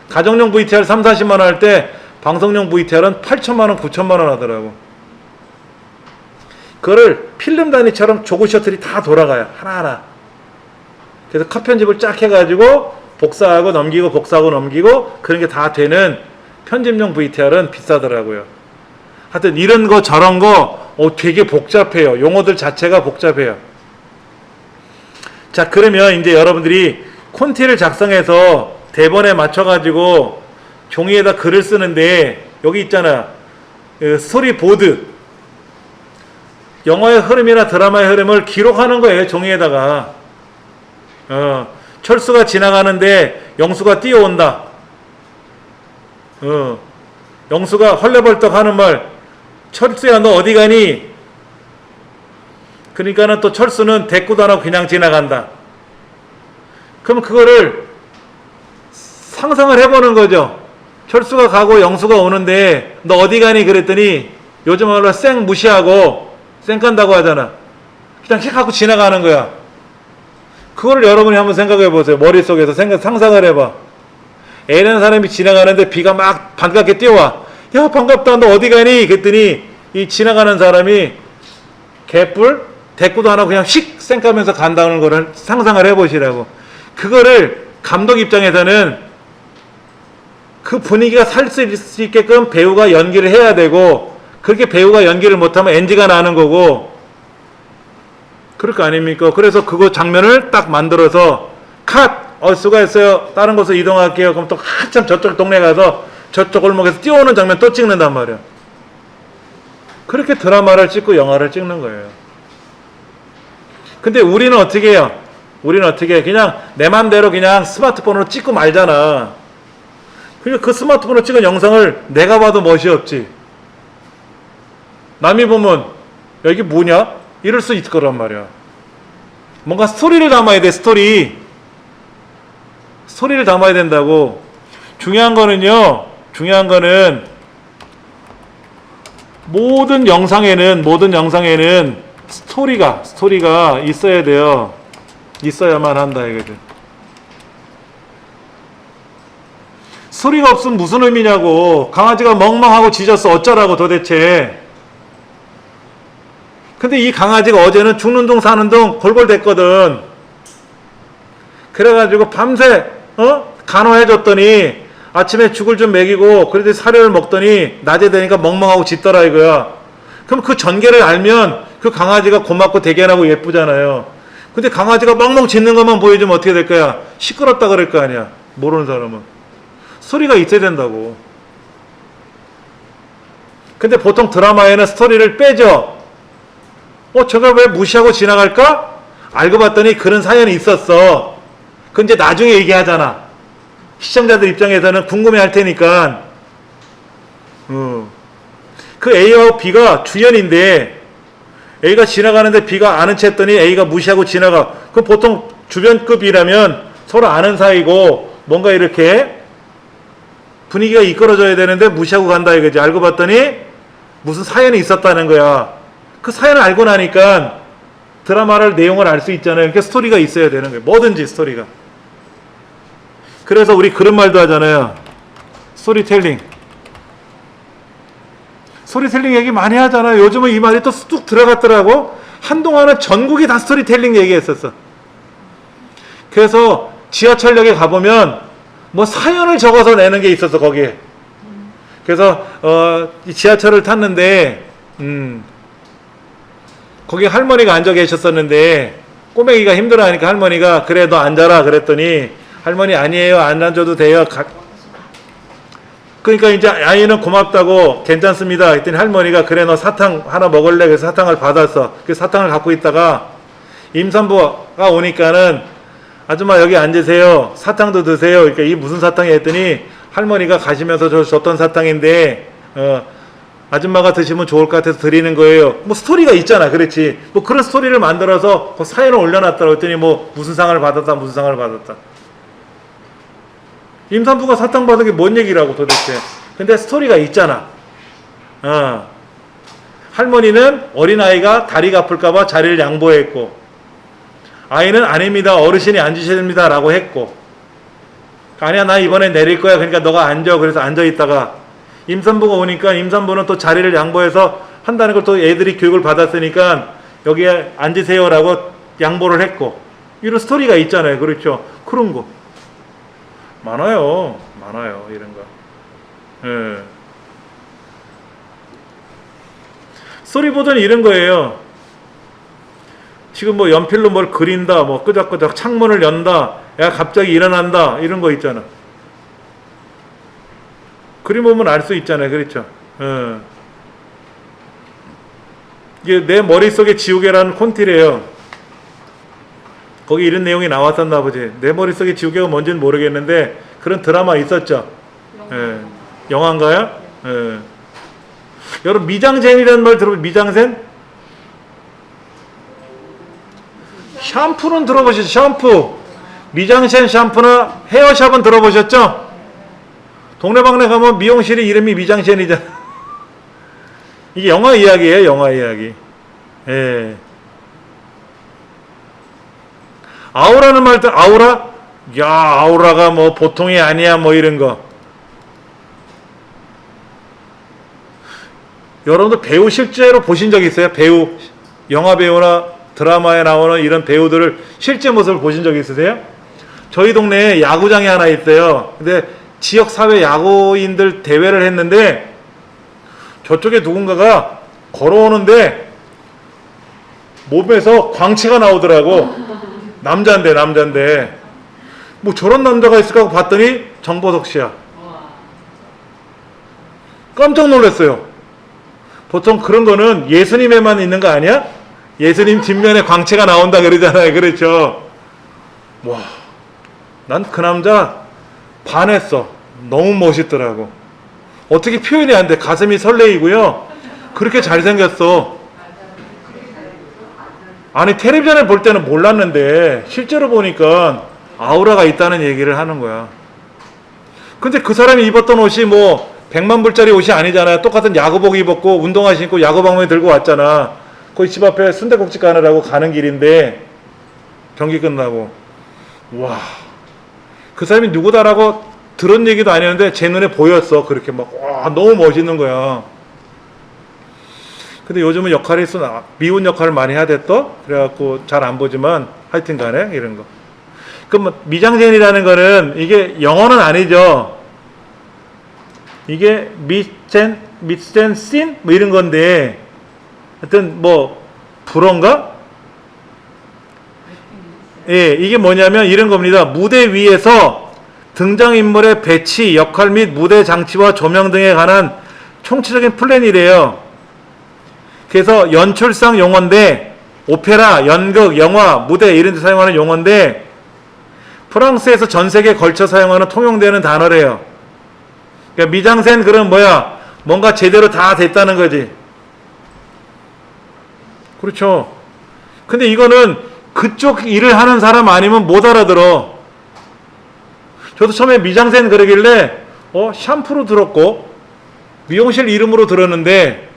가정용 VTR 3, 40만 원 할 때 방송용 VTR은 8천만 원, 9천만 원 하더라고. 그거를 필름 단위처럼 조그 셔틀이 다 돌아가요. 하나하나. 그래서 컷 편집을 쫙 해가지고 복사하고 넘기고 복사하고 넘기고 그런 게 다 되는 편집용 VTR은 비싸더라고요. 하여튼 이런 거 저런 거 되게 복잡해요. 용어들 자체가 복잡해요. 자, 그러면 이제 여러분들이 콘티를 작성해서 대본에 맞춰가지고 종이에다 글을 쓰는데 여기 있잖아. 스토리보드. 영화의 흐름이나 드라마의 흐름을 기록하는 거예요. 종이에다가. 철수가 지나가는데 영수가 뛰어온다. 영수가 헐레벌떡 하는 말, 철수야 너 어디 가니? 그러니까는 또 철수는 대꾸도 안 하고 그냥 지나간다. 그럼 그거를 상상을 해보는 거죠. 철수가 가고 영수가 오는데 너 어디 가니? 그랬더니 요즘 말로 쌩 무시하고 쌩 깐다고 하잖아. 그냥 휙 하고 지나가는 거야. 그거를 여러분이 한번 생각해 보세요. 머릿속에서 상상을 해봐. 애는 사람이 지나가는데 비가 막 반갑게 뛰어와. 야, 반갑다. 너 어디 가니? 그랬더니 이 지나가는 사람이 개뿔 대꾸도 안 하고 그냥 휙 쌩까면서 간다는 거를 상상을 해보시라고. 그거를 감독 입장에서는 그 분위기가 살 수 있게끔 배우가 연기를 해야 되고, 그렇게 배우가 연기를 못하면 NG가 나는 거고, 그럴 거 아닙니까? 그래서 그거 장면을 딱 만들어서 컷! 수고했어요. 다른 곳으로 이동할게요. 그럼 또 한참 저쪽 동네 가서 저쪽 골목에서 뛰어오는 장면 또 찍는단 말이야. 그렇게 드라마를 찍고 영화를 찍는 거예요. 근데 우리는 어떻게 해요? 우리는 어떻게 해? 그냥 내 맘대로 그냥 스마트폰으로 찍고 말잖아. 그러니까 그 스마트폰으로 찍은 영상을 내가 봐도 멋이 없지. 남이 보면 야, 이게 뭐냐? 이럴 수 있을 거란 말이야. 뭔가 스토리를 담아야 돼. 스토리를 담아야 된다고. 중요한 거는 모든 영상에는 스토리가 있어야 돼요. 있어야만 한다 이거죠. 스토리가 없으면 무슨 의미냐고. 강아지가 멍멍하고 짖었어. 어쩌라고 도대체. 근데 이 강아지가 어제는 죽는 둥 사는 둥 골골댔거든. 그래가지고 밤새 간호해줬더니 아침에 죽을 좀 먹이고 그래도 사료를 먹더니 낮에 되니까 멍멍하고 짖더라 이거야. 그럼 그 전개를 알면 그 강아지가 고맙고 대견하고 예쁘잖아요. 근데 강아지가 멍멍 짖는 것만 보여주면 어떻게 될 거야? 시끄럽다 그럴 거 아니야. 모르는 사람은. 스토리가 있어야 된다고. 근데 보통 드라마에는 스토리를 빼죠. 저걸 왜 무시하고 지나갈까? 알고 봤더니 그런 사연이 있었어. 그건 이제 나중에 얘기하잖아. 시청자들 입장에서는 궁금해 할 테니까. 그 A와 B가 주연인데 A가 지나가는데 B가 아는 체 했더니 A가 무시하고 지나가. 그럼 보통 주변급이라면 서로 아는 사이고 뭔가 이렇게 분위기가 이끌어져야 되는데 무시하고 간다 이거지. 알고 봤더니 무슨 사연이 있었다는 거야. 그 사연을 알고 나니까 드라마를 내용을 알 수 있잖아요. 그러니까 스토리가 있어야 되는 거예요. 뭐든지 스토리가. 그래서 우리 그런 말도 하잖아요. 스토리텔링. 스토리텔링 얘기 많이 하잖아요. 요즘은 이 말이 또 쑥 들어갔더라고. 한동안은 전국이 다 스토리텔링 얘기했었어. 그래서 지하철역에 가보면 뭐 사연을 적어서 내는 게 있었어 거기에. 그래서 이 지하철을 탔는데 거기 할머니가 앉아 계셨었는데 꼬맹이가 힘들어하니까 할머니가 그래 너 앉아라 그랬더니 할머니 아니에요 안 앉아도 돼요. 그러니까 이제 아이는 고맙다고 괜찮습니다 했더니 할머니가 그래 너 사탕 하나 먹을래 그래서 사탕을 받았어. 그 사탕을 갖고 있다가 임산부가 오니까는 아줌마 여기 앉으세요 사탕도 드세요. 그러니까 이 무슨 사탕이 했더니 할머니가 가시면서 줬던 사탕인데 아줌마가 드시면 좋을 것 같아서 드리는 거예요. 뭐 스토리가 있잖아. 그렇지. 뭐 그런 스토리를 만들어서 그 사연을 올려놨더라고 했더니 뭐 무슨 상을 받았다 무슨 상을 받았다. 임산부가 사탕 받은 게 뭔 얘기라고 도대체. 근데 스토리가 있잖아. 할머니는 어린아이가 다리가 아플까봐 자리를 양보했고 아이는 아닙니다 어르신이 앉으셔야 됩니다 라고 했고 아니야 나 이번에 내릴 거야 그러니까 너가 앉아 그래서 앉아있다가 임산부가 오니까 임산부는 또 자리를 양보해서 한다는 걸 또 애들이 교육을 받았으니까 여기에 앉으세요 라고 양보를 했고 이런 스토리가 있잖아요. 그렇죠. 그런 거 많아요 이런 거. 예. 스토리보드는 이런 거예요. 지금 뭐 연필로 뭘 그린다 뭐 끄적끄적 창문을 연다 야 갑자기 일어난다 이런 거 있잖아. 그림 보면 알 수 있잖아요. 그렇죠. 이게 내 머릿속에 지우개라는 콘티래요. 거기 이런 내용이 나왔었나 보지. 내 머릿속에 지우개가 뭔지는 모르겠는데 그런 드라마 있었죠. 영화인가요? 여러분 미장센이라는 말 들어보세요. 미장센? 샴푸는 들어보셨죠? 샴푸. 미장센 샴푸나 헤어샵은 들어보셨죠? 동네방네 가면 미용실이 이름이 미장센이잖아. 이게 영화 이야기예요. 영화 이야기. 예. 아우라는 말도 아우라? 야 아우라가 뭐 보통이 아니야 뭐 이런 거. 여러분들 배우 실제로 보신 적 있어요? 배우 영화 배우나 드라마에 나오는 이런 배우들을 실제 모습을 보신 적 있으세요? 저희 동네에 야구장이 하나 있어요. 근데 지역사회 야구인들 대회를 했는데 저쪽에 누군가가 걸어오는데 몸에서 광채가 나오더라고. 남자인데 뭐 저런 남자가 있을까 하고 봤더니 정보석 씨야. 깜짝 놀랐어요. 보통 그런 거는 예수님에만 있는 거 아니야? 예수님 뒷면에 광채가 나온다 그러잖아요. 그렇죠. 와, 난 그 남자 반했어. 너무 멋있더라고. 어떻게 표현이 안 돼. 가슴이 설레이고요. 그렇게 잘생겼어. 아니 텔레비전에 볼 때는 몰랐는데 실제로 보니까 아우라가 있다는 얘기를 하는 거야. 근데 그 사람이 입었던 옷이 뭐 100만 불짜리 옷이 아니잖아요. 똑같은 야구복 입었고 운동화 신고 야구방망이 들고 왔잖아. 거기 집 앞에 순대국집 가느라고 가는 길인데 경기 끝나고 와, 그 사람이 누구다라고 들은 얘기도 아니었는데 제 눈에 보였어. 그렇게 막 와, 너무 멋있는 거야. 근데 요즘은 역할이 미운 역할을 많이 해야 돼 또. 그래갖고 잘 안 보지만 하여튼 간에 이런 거. 그럼 미장센이라는 거는 이게 영어는 아니죠. 이게 미센 씬 뭐 이런 건데 하여튼 뭐 불어인가? 예, 이게 뭐냐면 이런 겁니다. 무대 위에서 등장인물의 배치, 역할 및 무대 장치와 조명 등에 관한 총체적인 플랜이래요. 그래서 연출상 용어인데 오페라, 연극, 영화, 무대 이런 데 사용하는 용어인데 프랑스에서 전 세계에 걸쳐 사용하는 통용되는 단어래요. 그러니까 미장센 그런 뭐야 뭔가 제대로 다 됐다는 거지. 그렇죠. 근데 이거는 그쪽 일을 하는 사람 아니면 못 알아들어. 저도 처음에 미장센 그러길래 샴푸로 들었고 미용실 이름으로 들었는데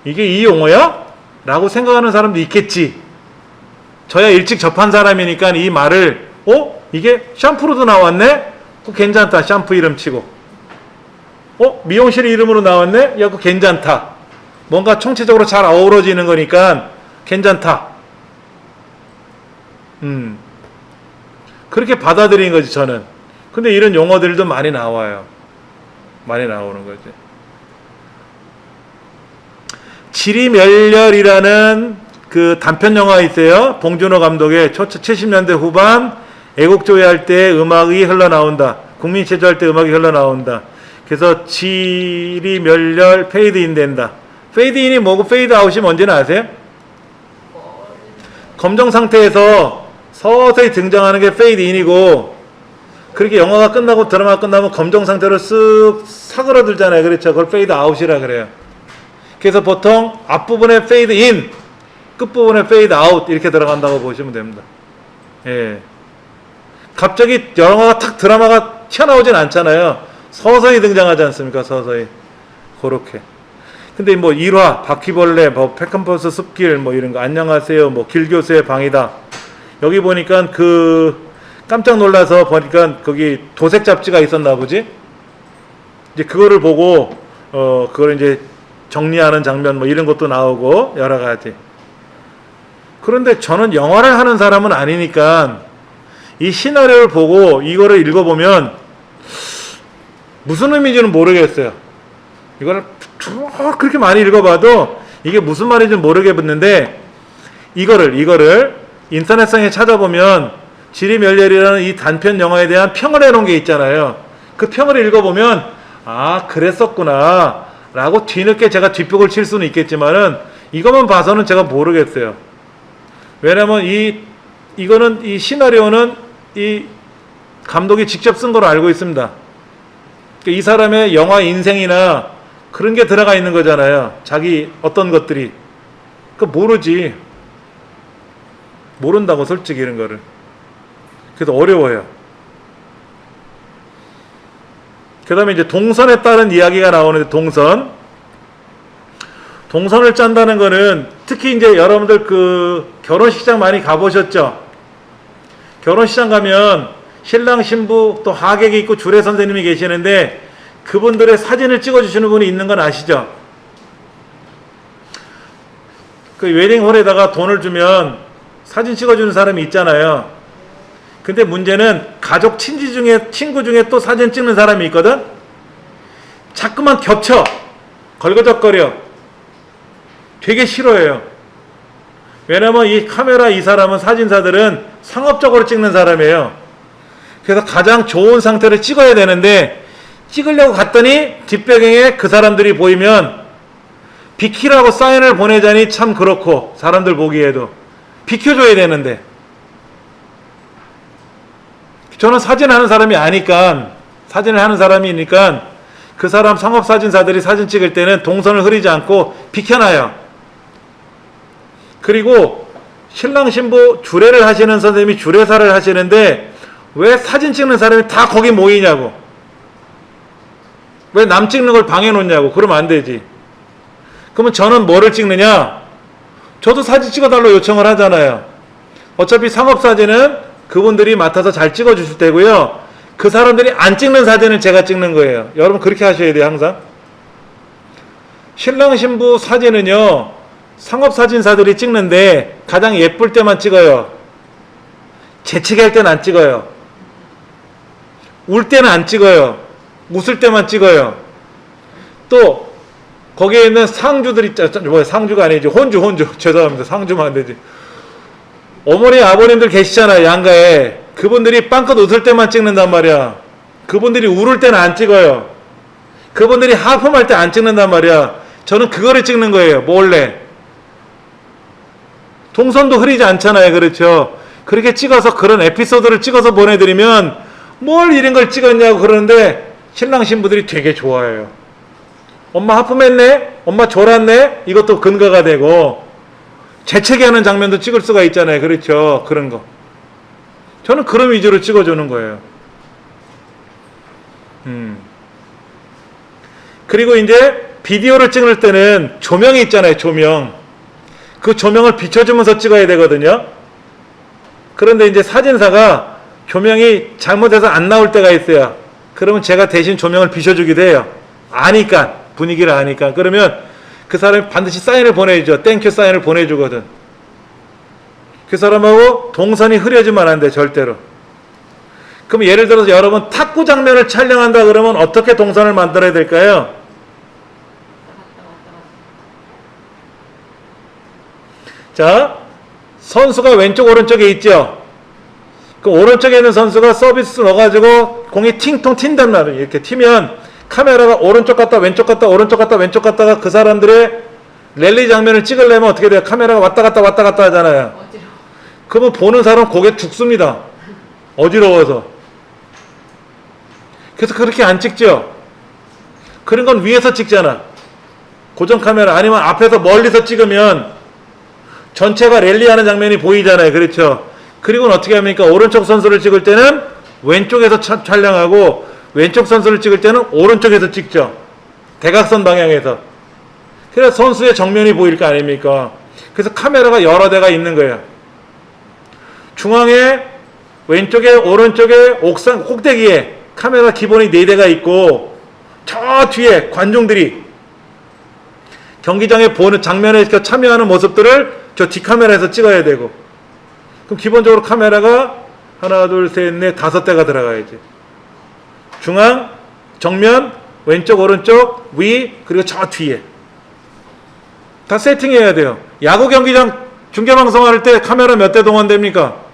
이게 이 용어야? 라고 생각하는 사람도 있겠지. 저야 일찍 접한 사람이니까 이 말을 이게 샴푸로도 나왔네? 그거 괜찮다. 샴푸 이름 치고. 미용실 이름으로 나왔네? 야, 그거 괜찮다. 뭔가 총체적으로 잘 어우러지는 거니까 괜찮다. 그렇게 받아들인 거지 저는. 근데 이런 용어들도 많이 나와요. 많이 나오는 거지. 지리멸렬이라는 그 단편 영화 있어요. 봉준호 감독의 70년대 후반 애국조회 할 때 음악이 흘러나온다. 국민체조할 때 음악이 흘러나온다. 그래서 지리멸렬 페이드인 된다. 페이드인이 뭐고 페이드아웃이 뭔지는 아세요? 검정 상태에서 서서히 등장하는 게 페이드인이고 그렇게 영화가 끝나고 드라마가 끝나면 검정 상태로 쓱 사그러들잖아요. 그렇죠. 그걸 페이드아웃이라 그래요. 그래서 보통 앞부분에 페이드인, 끝부분에 페이드아웃 이렇게 들어간다고 보시면 됩니다. 예. 갑자기 영화가 탁 드라마가 튀어나오진 않잖아요. 서서히 등장하지 않습니까? 서서히. 그렇게. 근데 뭐 1화, 바퀴벌레, 뭐 패컴퍼스 숲길, 뭐 이런 거, 안녕하세요, 뭐 길교수의 방이다. 여기 보니까 깜짝 놀라서 보니까 거기 도색 잡지가 있었나 보지? 이제 그거를 보고, 그걸 이제 정리하는 장면 뭐 이런 것도 나오고, 여러 가지. 그런데 저는 영화를 하는 사람은 아니니까, 이 시나리오를 보고 이거를 읽어보면, 무슨 의미인지는 모르겠어요. 이거를 그렇게 많이 읽어봐도 이게 무슨 말인지 모르겠는데 이거를 인터넷상에 찾아보면 지리멸렬이라는 이 단편 영화에 대한 평을 해놓은 게 있잖아요. 그 평을 읽어보면 그랬었구나 라고 뒤늦게 제가 뒷북을 칠 수는 있겠지만은 이것만 봐서는 제가 모르겠어요. 왜냐면 이거는 이 시나리오는 이 감독이 직접 쓴 걸로 알고 있습니다. 이 사람의 영화 인생이나 그런 게 들어가 있는 거잖아요. 자기 어떤 것들이. 모르지. 모른다고 솔직히 이런 거를. 그래서 어려워요. 그 다음에 이제 동선에 따른 이야기가 나오는데 동선을 짠다는 거는 특히 이제 여러분들 결혼식장 많이 가보셨죠? 결혼식장 가면 신랑 신부 또 하객이 있고 주례 선생님이 계시는데 그분들의 사진을 찍어주시는 분이 있는 건 아시죠? 그 웨딩홀에다가 돈을 주면 사진 찍어주는 사람이 있잖아요. 근데 문제는 가족 친구 중에 또 사진 찍는 사람이 있거든? 자꾸만 겹쳐. 걸거적거려. 되게 싫어해요. 왜냐면 이 카메라 이 사람은 사진사들은 상업적으로 찍는 사람이에요. 그래서 가장 좋은 상태를 찍어야 되는데 찍으려고 갔더니 뒷배경에 그 사람들이 보이면 비키라고 사인을 보내자니 참 그렇고 사람들 보기에도 비켜줘야 되는데 저는 사진하는 사람이 아니까 사진을 하는 사람이니까 그 사람 상업사진사들이 사진 찍을 때는 동선을 흐리지 않고 비켜놔요. 그리고 신랑 신부 주례를 하시는 선생님이 주례사를 하시는데 왜 사진 찍는 사람이 다 거기 모이냐고. 왜 남 찍는 걸 방해놓냐고. 그러면 안 되지. 그러면 저는 뭐를 찍느냐? 저도 사진 찍어달라고 요청을 하잖아요. 어차피 상업사진은 그분들이 맡아서 잘 찍어주실 테고요. 그 사람들이 안 찍는 사진은 제가 찍는 거예요. 여러분 그렇게 하셔야 돼요. 항상. 신랑 신부 사진은요. 상업사진사들이 찍는데 가장 예쁠 때만 찍어요. 재채기 할 때는 안 찍어요. 울 때는 안 찍어요. 웃을 때만 찍어요. 또 거기에 있는 상주들이 상주가 아니지 혼주 죄송합니다. 상주면 안 되지. 어머니 아버님들 계시잖아요. 양가에. 그분들이 빵긋 웃을 때만 찍는단 말이야. 그분들이 우를 때는 안 찍어요. 그분들이 하품할 때 안 찍는단 말이야. 저는 그거를 찍는 거예요. 몰래. 동선도 흐리지 않잖아요. 그렇죠? 그렇게 찍어서 그런 에피소드를 찍어서 보내드리면 뭘 이런 걸 찍었냐고 그러는데 신랑 신부들이 되게 좋아해요. 엄마 하품했네? 엄마 졸았네? 이것도 근거가 되고 재채기 하는 장면도 찍을 수가 있잖아요. 그렇죠? 그런 거. 저는 그런 위주로 찍어주는 거예요. 그리고 이제 비디오를 찍을 때는 조명이 있잖아요. 조명. 그 조명을 비춰주면서 찍어야 되거든요. 그런데 이제 사진사가 조명이 잘못해서 안 나올 때가 있어요. 그러면 제가 대신 조명을 비춰주기도 해요. 아니까. 분위기를 아니까. 그러면 그 사람이 반드시 사인을 보내주죠. 땡큐 사인을 보내주거든. 그 사람하고 동선이 흐려지면 안 돼. 절대로. 그럼 예를 들어서 여러분 탁구 장면을 촬영한다 그러면 어떻게 동선을 만들어야 될까요? 자, 선수가 왼쪽 오른쪽에 있죠. 그 오른쪽에 있는 선수가 서비스 넣어가지고 공이 팅통 튄단 말이에요. 이렇게 튀면 카메라가 오른쪽 갔다 왼쪽 갔다 오른쪽 갔다 왼쪽 갔다가 그 사람들의 랠리 장면을 찍으려면 어떻게 돼요? 카메라가 왔다 갔다 하잖아요.
어지러워.
그러면 보는 사람 고개 죽습니다. 어지러워서. 그래서 그렇게 안 찍죠. 그런 건 위에서 찍잖아. 고정 카메라 아니면 앞에서 멀리서 찍으면 전체가 랠리하는 장면이 보이잖아요. 그렇죠? 그리고는 어떻게 합니까? 오른쪽 선수를 찍을 때는 왼쪽에서 촬영하고 왼쪽 선수를 찍을 때는 오른쪽에서 찍죠. 대각선 방향에서. 그래서 선수의 정면이 보일 거 아닙니까? 그래서 카메라가 여러 대가 있는 거예요. 중앙에 왼쪽에 오른쪽에 옥상 꼭대기에 카메라 기본이 4대가 있고 저 뒤에 관중들이 경기장에 보는 장면에 참여하는 모습들을 저 뒷카메라에서 찍어야 되고 그럼 기본적으로 카메라가 하나 둘 셋 넷 5대가 들어가야지. 중앙, 정면, 왼쪽 오른쪽, 위 그리고 저 뒤에 다 세팅해야 돼요. 야구 경기장 중계방송할 때 카메라 몇 대 동원됩니까?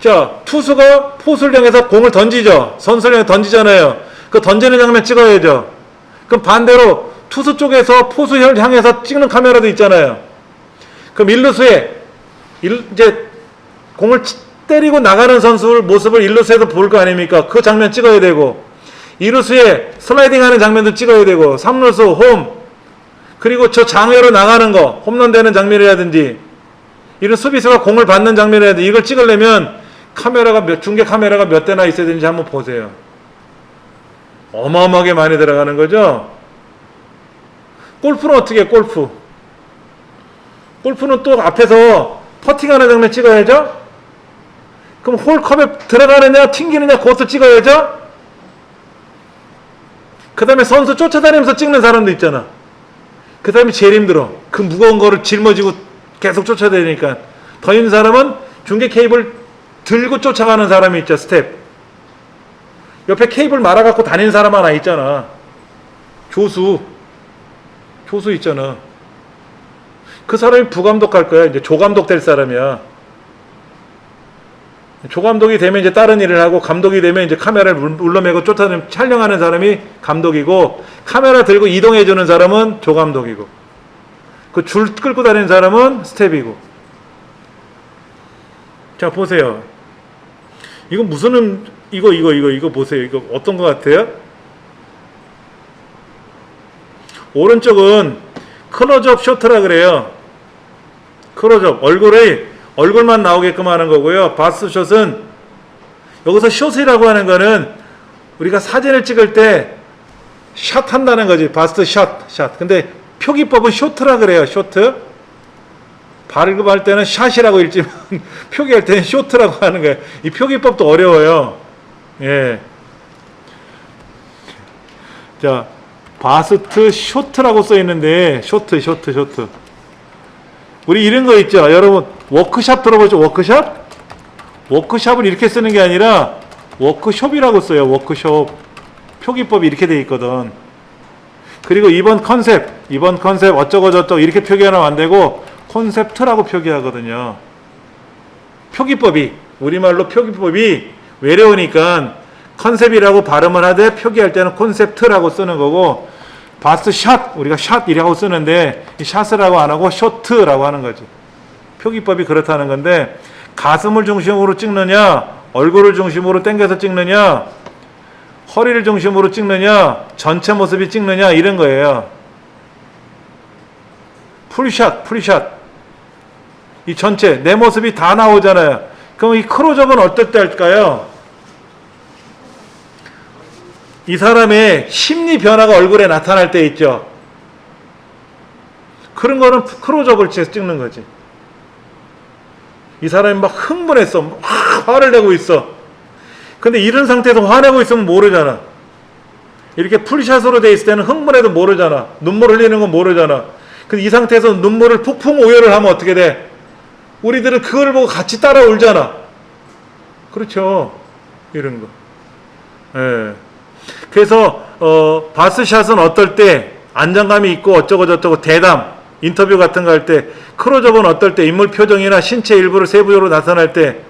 자, 투수가 포수를 향해서 공을 던지죠. 선수를 향해 던지잖아요. 그 던지는 장면 찍어야죠. 그럼 반대로 투수 쪽에서 포수를 향해서 찍는 카메라도 있잖아요. 그럼 일루수에 이제 공을 때리고 나가는 선수의 모습을 일루수에서 볼 거 아닙니까? 그 장면 찍어야 되고 2루수에 슬라이딩하는 장면도 찍어야 되고 3루수 홈 그리고 저 장외로 나가는 거 홈런 되는 장면이라든지 이런 수비수가 공을 받는 장면이라든지 이걸 찍으려면 카메라가 중계 카메라가 몇 대나 있어야 되는지 한번 보세요. 어마어마하게 많이 들어가는 거죠. 골프는 어떻게 해요? 골프는 또 앞에서 퍼팅하는 장면 찍어야죠. 그럼 홀컵에 들어가느냐 튕기느냐 그것도 찍어야죠. 그 다음에 선수 쫓아다니면서 찍는 사람도 있잖아. 그 다음에 제일 힘들어. 그 무거운 거를 짊어지고 계속 쫓아다니니까. 더 힘든 사람은 중계 케이블 들고 쫓아가는 사람이 있죠. 스텝. 옆에 케이블 말아갖고 다니는 사람 하나 있잖아. 조수 있잖아. 그 사람이 부감독 할 거야. 이제 조감독 될 사람이야. 조감독이 되면 이제 다른 일을 하고 감독이 되면 이제 카메라를 울러매고 쫓아내는 촬영하는 사람이 감독이고 카메라 들고 이동해 주는 사람은 조감독이고 그 줄 끌고 다니는 사람은 스텝이고. 자 보세요. 이거 무슨 이거 보세요. 이거 어떤 것 같아요? 오른쪽은 클로즈업 쇼트라 그래요. 클로즈업 얼굴만 나오게끔 하는 거고요. 바스트숏은 여기서 숏이라고 하는 거는 우리가 사진을 찍을 때 샷 한다는 거지. 바스트 샷. 근데 표기법은 쇼트라 그래요. 쇼트. 발급할 때는 샷이라고 읽지만 표기할 때는 쇼트라고 하는 거예요. 이 표기법도 어려워요. 예. 자, 바스트 쇼트라고 써 있는데 쇼트. 우리 이런 거 있죠. 여러분 워크샵 들어보죠. 워크샵을 이렇게 쓰는 게 아니라 워크숍이라고 써요. 워크숍. 표기법이 이렇게 돼 있거든. 그리고 이번 컨셉 어쩌고 저쩌고 이렇게 표기하면 안 되고 콘셉트라고 표기하거든요. 표기법이, 우리말로 표기법이 외래어니까 컨셉이라고 발음을 하되 표기할 때는 콘셉트라고 쓰는 거고, 바스트 샷, 우리가 샷이라고 쓰는데 이 샷이라고 안 하고 쇼트라고 하는 거지. 표기법이 그렇다는 건데, 가슴을 중심으로 찍느냐, 얼굴을 중심으로 당겨서 찍느냐, 허리를 중심으로 찍느냐, 전체 모습이 찍느냐, 이런 거예요. 풀샷, 풀샷. 이 전체, 내 모습이 다 나오잖아요. 그럼 이 클로즈업은 어떨 때 할까요? 이 사람의 심리 변화가 얼굴에 나타날 때 있죠. 그런 거는 클로즈업을 찍는 거지. 이 사람이 막 흥분했어. 막 화를 내고 있어. 근데 이런 상태에서 화내고 있으면 모르잖아. 이렇게 풀샷으로 돼 있을 때는 흥분해도 모르잖아. 눈물 흘리는 건 모르잖아. 근데 이 상태에서 눈물을 폭풍 오열을 하면 어떻게 돼? 우리들은 그걸 보고 같이 따라 울잖아. 그렇죠. 이런 거. 예. 그래서 바스샷은 어떨 때 안정감이 있고 어쩌고 저쩌고 대담, 인터뷰 같은 거 할 때, 클로즈업은 어떨 때 인물 표정이나 신체 일부를 세부적으로 나타날 때,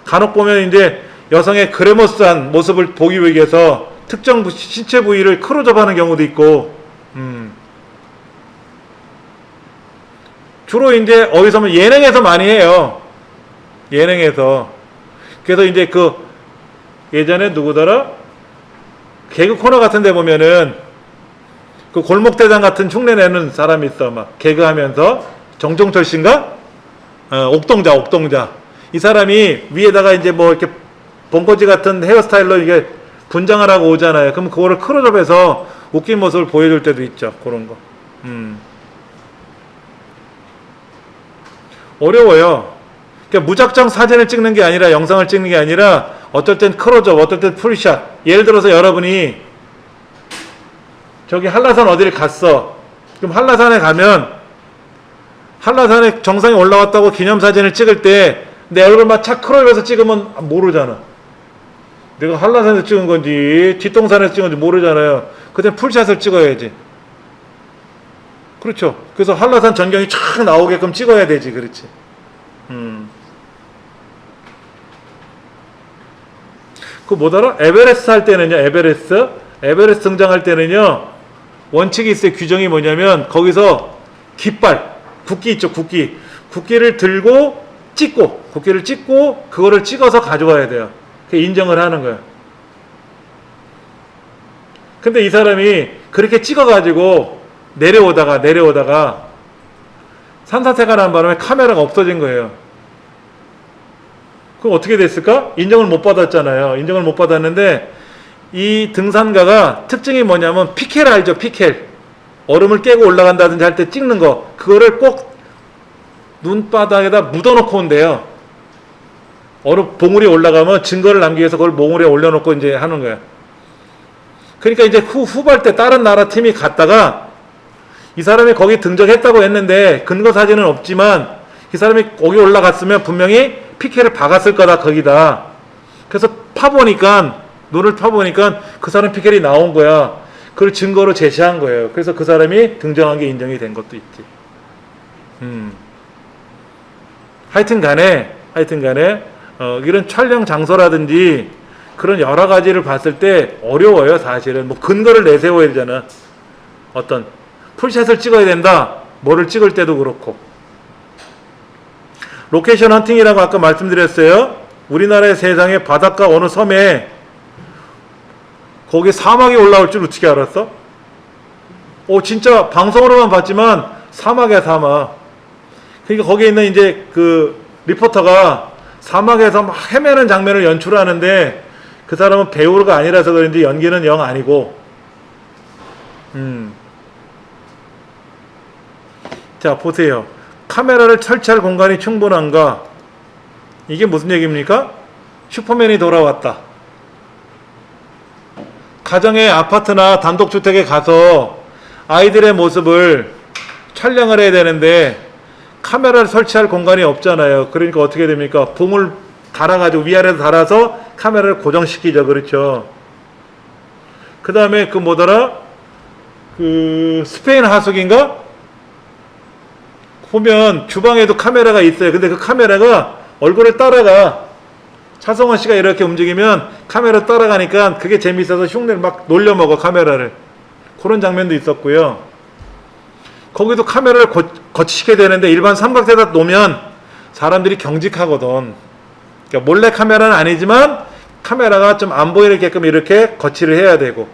간혹 보면 이제 여성의 그래머스한 모습을 보기 위해서 특정 신체 부위를 클로즈업하는 경우도 있고, 주로 이제 어디서 보면 예능에서 많이 해요. 예능에서. 그래서 이제 그 예전에 누구더라? 개그 코너 같은 데 보면은 그 골목대장 같은 흉내 내는 사람이 있어. 막 개그하면서. 정종철 씨인가? 옥동자. 이 사람이 위에다가 이제 뭐 이렇게 본거지 같은 헤어스타일로 이게 분장을 하고 오잖아요. 그럼 그거를 클로즈업해서 웃긴 모습을 보여줄 때도 있죠. 그런 거. 어려워요. 그러니까 무작정 사진을 찍는 게 아니라, 영상을 찍는 게 아니라, 어떨 땐 클로즈업, 어떨 땐 풀샷. 예를 들어서 여러분이 저기 한라산 어디를 갔어. 그럼 한라산에 가면 한라산에 정상에 올라왔다고 기념사진을 찍을 때 내 얼굴 막 착 클로즈업해서 찍으면 모르잖아. 내가 한라산에서 찍은 건지 뒷동산에서 찍은 건지 모르잖아요. 그때 풀샷을 찍어야지. 그렇죠. 그래서 한라산 전경이 쫙 나오게끔 찍어야 되지. 그렇지. 그 뭐더라? 에베레스트 할 때는요. 에베레스트 등장할 때는요. 원칙이 있어요. 규정이 뭐냐면 거기서 깃발, 국기 있죠. 국기를 들고 국기를 찍고 그거를 찍어서 가져와야 돼요. 그게 인정을 하는 거예요. 근데 이 사람이 그렇게 찍어가지고 내려오다가 산사태가 난 바람에 카메라가 없어진 거예요. 그럼 어떻게 됐을까? 인정을 못 받았잖아요. 인정을 못 받았는데 이 등산가가 특징이 뭐냐면 피켈 알죠? 피켈. 얼음을 깨고 올라간다든지 할 때 찍는 거. 그거를 꼭 눈바닥에다 묻어놓고 온대요. 얼음 봉우리 올라가면 증거를 남기기 위해서 그걸 봉우리에 올려놓고 이제 하는 거야. 그러니까 이제 후발 때 다른 나라 팀이 갔다가 이 사람이 거기 등적했다고 했는데 근거 사진은 없지만 이 사람이 거기 올라갔으면 분명히 피켓을 박았을 거다 거기다. 그래서 눈을 파보니까 그 사람 피켓이 나온 거야. 그걸 증거로 제시한 거예요. 그래서 그 사람이 등장한 게 인정이 된 것도 있지. 하여튼 간에 이런 촬영 장소라든지 그런 여러 가지를 봤을 때 어려워요. 사실은 뭐 근거를 내세워야 되잖아. 어떤 풀샷을 찍어야 된다. 뭐를 찍을 때도 그렇고. 로케이션 헌팅이라고 아까 말씀드렸어요. 우리나라의 세상에 바닷가 어느 섬에 거기 사막이 올라올 줄 어떻게 알았어? 진짜 방송으로만 봤지만 사막이야, 사막. 그러니까 거기에 있는 이제 그 리포터가 사막에서 막 헤매는 장면을 연출하는데 그 사람은 배우가 아니라서 그런지 연기는 영 아니고. 자, 보세요. 카메라를 설치할 공간이 충분한가? 이게 무슨 얘기입니까? 슈퍼맨이 돌아왔다. 가정의 아파트나 단독주택에 가서 아이들의 모습을 촬영을 해야 되는데 카메라를 설치할 공간이 없잖아요. 그러니까 어떻게 됩니까? 봉을 달아가지고 위아래로 달아서 카메라를 고정시키죠. 그렇죠. 그 다음에 그 뭐더라? 그 스페인 하숙인가? 보면 주방에도 카메라가 있어요. 근데 그 카메라가 얼굴을 따라가. 차성원 씨가 이렇게 움직이면 카메라 따라가니까 그게 재밌어서 흉내를 막 놀려먹어, 카메라를. 그런 장면도 있었고요. 거기도 카메라를 거치게 되는데 일반 삼각대에다 놓으면 사람들이 경직하거든. 그러니까 몰래 카메라는 아니지만 카메라가 좀 안 보이게끔 이렇게 거치를 해야 되고.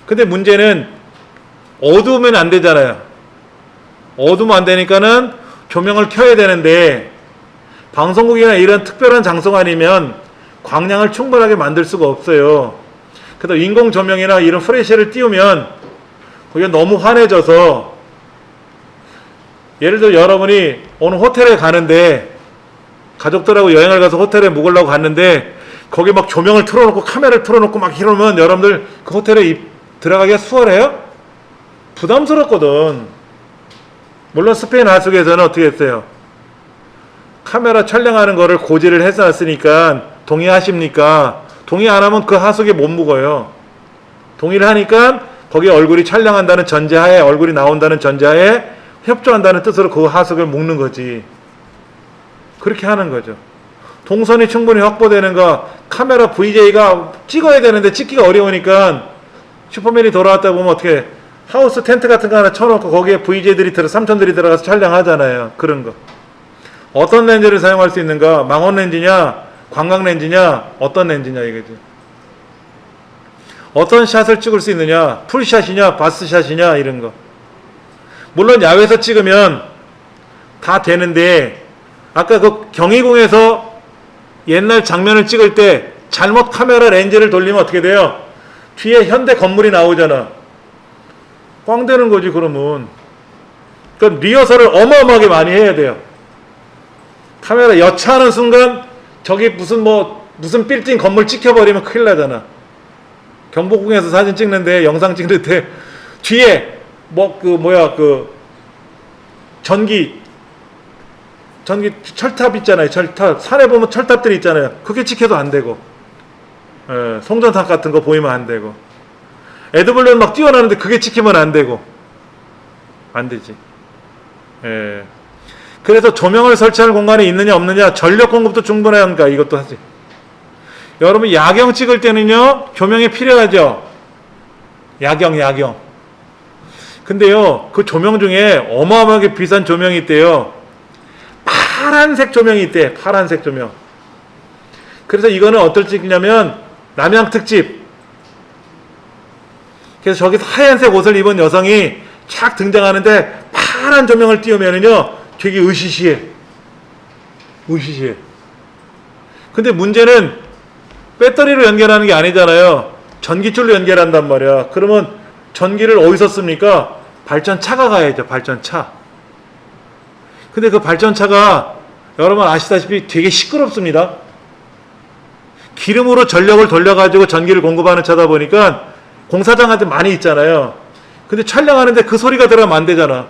근데 문제는 어두우면 안 되잖아요. 어두우면 안 되니까는 조명을 켜야 되는데 방송국이나 이런 특별한 장소가 아니면 광량을 충분하게 만들 수가 없어요. 그래서 인공 조명이나 이런 프레시를 띄우면 그게 너무 환해져서, 예를 들어 여러분이 어느 호텔에 가는데 가족들하고 여행을 가서 호텔에 묵으려고 갔는데 거기 막 조명을 틀어놓고 카메라를 틀어놓고 막 이러면 여러분들 그 호텔에 들어가기가 수월해요? 부담스럽거든. 물론 스페인 하숙에서는 어떻게 했어요? 카메라 촬영하는 거를 고지를 해놨으니까 동의하십니까? 동의 안 하면 그 하숙에 못 묵어요. 동의를 하니까 거기에 얼굴이 촬영한다는 전제하에, 얼굴이 나온다는 전제하에 협조한다는 뜻으로 그 하숙을 묵는 거지. 그렇게 하는 거죠. 동선이 충분히 확보되는 거, 카메라 VJ가 찍어야 되는데 찍기가 어려우니까 슈퍼맨이 돌아왔다 보면 어떻게 하우스 텐트 같은 거 하나 쳐놓고 거기에 VJ들이 삼촌들이 들어가서 촬영하잖아요. 그런 거. 어떤 렌즈를 사용할 수 있는가? 망원 렌즈냐? 광각 렌즈냐? 어떤 렌즈냐 이거지. 어떤 샷을 찍을 수 있느냐? 풀샷이냐? 바스샷이냐? 이런 거. 물론 야외에서 찍으면 다 되는데, 아까 그 경희궁에서 옛날 장면을 찍을 때 잘못 카메라 렌즈를 돌리면 어떻게 돼요? 뒤에 현대 건물이 나오잖아. 꽝 되는 거지, 그러면. 그러니까 리허설을 어마어마하게 많이 해야 돼요. 카메라 여차하는 순간 저기 무슨 빌딩 건물 찍혀버리면 큰일 나잖아. 경복궁에서 사진 찍는데, 영상 찍는데 뒤에 전기 철탑 있잖아요. 철탑. 산에 보면 철탑들이 있잖아요. 그게 찍혀도 안 되고, 송전탑 같은 거 보이면 안 되고, 에드블루는 막 뛰어나는데 그게 찍히면 안 되고, 안 되지. 그래서 조명을 설치할 공간이 있느냐 없느냐, 전력 공급도 충분해야 합니까? 이것도 하지. 여러분 야경 찍을 때는요 조명이 필요하죠. 야경. 근데요 그 조명 중에 어마어마하게 비싼 조명이 있대요. 파란색 조명이 있대. 파란색 조명. 그래서 이거는 어떨 찍냐면 남양 특집. 그래서 저기서 하얀색 옷을 입은 여성이 쫙 등장하는데 파란 조명을 띄우면은요 되게 으시시해. 근데 문제는 배터리로 연결하는 게 아니잖아요. 전기줄로 연결한단 말이야. 그러면 전기를 어디서 씁니까? 발전차가 가야죠. 발전차. 근데 그 발전차가 여러분 아시다시피 되게 시끄럽습니다. 기름으로 전력을 돌려가지고 전기를 공급하는 차다 보니까 공사장한테 많이 있잖아요. 근데 촬영하는데 그 소리가 들어가면 안 되잖아.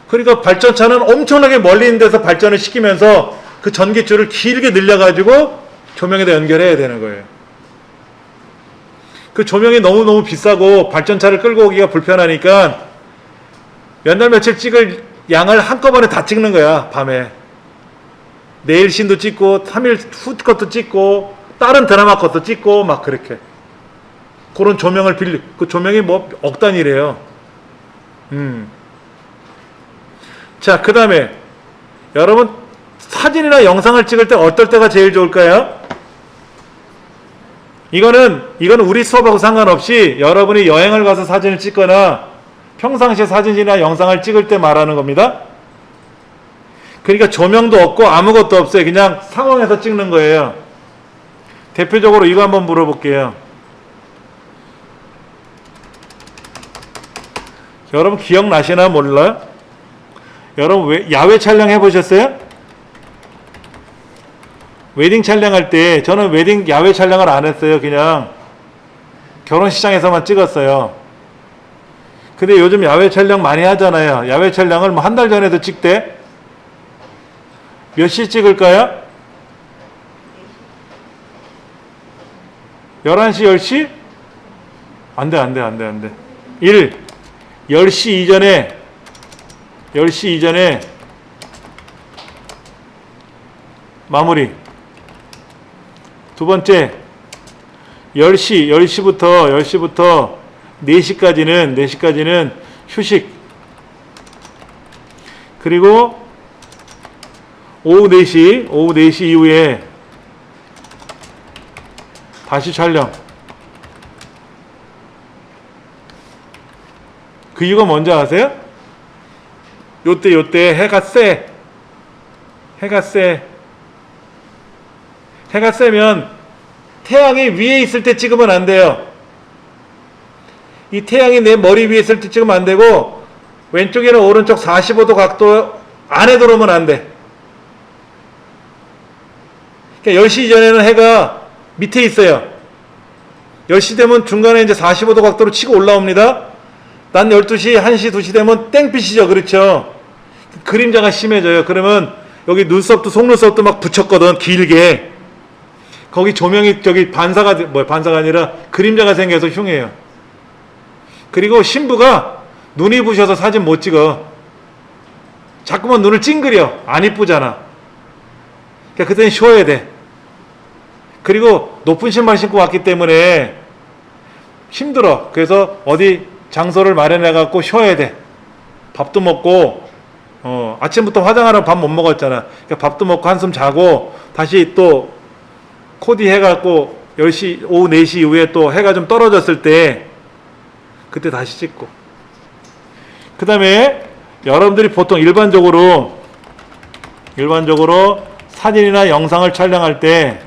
그러니까 발전차는 엄청나게 멀리 있는 데서 발전을 시키면서 그 전기줄을 길게 늘려가지고 조명에다 연결해야 되는 거예요. 그 조명이 너무너무 비싸고 발전차를 끌고 오기가 불편하니까 몇 날 며칠 찍을 양을 한꺼번에 다 찍는 거야. 밤에. 내일 신도 찍고 3일 후 것도 찍고 다른 드라마 것도 찍고 막 그렇게. 그런 조명을 그 조명이 억 단위래요. 자, 그 다음에 여러분 사진이나 영상을 찍을 때 어떨 때가 제일 좋을까요? 이거는 우리 수업하고 상관없이 여러분이 여행을 가서 사진을 찍거나 평상시에 사진이나 영상을 찍을 때 말하는 겁니다. 그러니까 조명도 없고 아무것도 없어요. 그냥 상황에서 찍는 거예요. 대표적으로 이거 한번 물어볼게요. 여러분 기억나시나 몰라요? 여러분 야외 촬영 해보셨어요? 웨딩 촬영할 때 저는 웨딩 야외 촬영을 안 했어요. 그냥 결혼식장에서만 찍었어요. 근데 요즘 야외 촬영 많이 하잖아요. 야외 촬영을 한 달 전에도 찍대. 몇 시 찍을까요? 11시, 10시? 안 돼. 10시 이전에 마무리. 두 번째, 10시부터 4시까지는 휴식. 그리고 오후 4시 이후에 다시 촬영. 그 이유가 뭔지 아세요? 요때 해가 세. 해가 세면 태양이 위에 있을 때 찍으면 안 돼요. 이 태양이 내 머리 위에 있을 때 찍으면 안 되고, 왼쪽이나 오른쪽 45도 각도 안에 들어오면 안 돼. 그러니까 10시 이전에는 해가 밑에 있어요. 10시 되면 중간에 이제 45도 각도로 치고 올라옵니다. 난 12시, 1시, 2시 되면 땡빛이죠. 그렇죠? 그림자가 심해져요. 그러면 여기 눈썹도, 속눈썹도 막 붙였거든. 길게. 거기 조명이 저기 반사가 아니라 그림자가 생겨서 흉해요. 그리고 신부가 눈이 부셔서 사진 못 찍어. 자꾸만 눈을 찡그려. 안 이쁘잖아. 그러니까 그때는 쉬어야 돼. 그리고 높은 신발 신고 왔기 때문에 힘들어. 그래서 어디 장소를 마련해 갖고 쉬어야 돼. 밥도 먹고, 아침부터 화장하라고 밥 못 먹었잖아. 그러니까 밥도 먹고 한숨 자고 다시 또 코디 해갖고 10시, 오후 4시 이후에 또 해가 좀 떨어졌을 때 그때 다시 찍고. 그 다음에 여러분들이 보통 일반적으로 사진이나 영상을 촬영할 때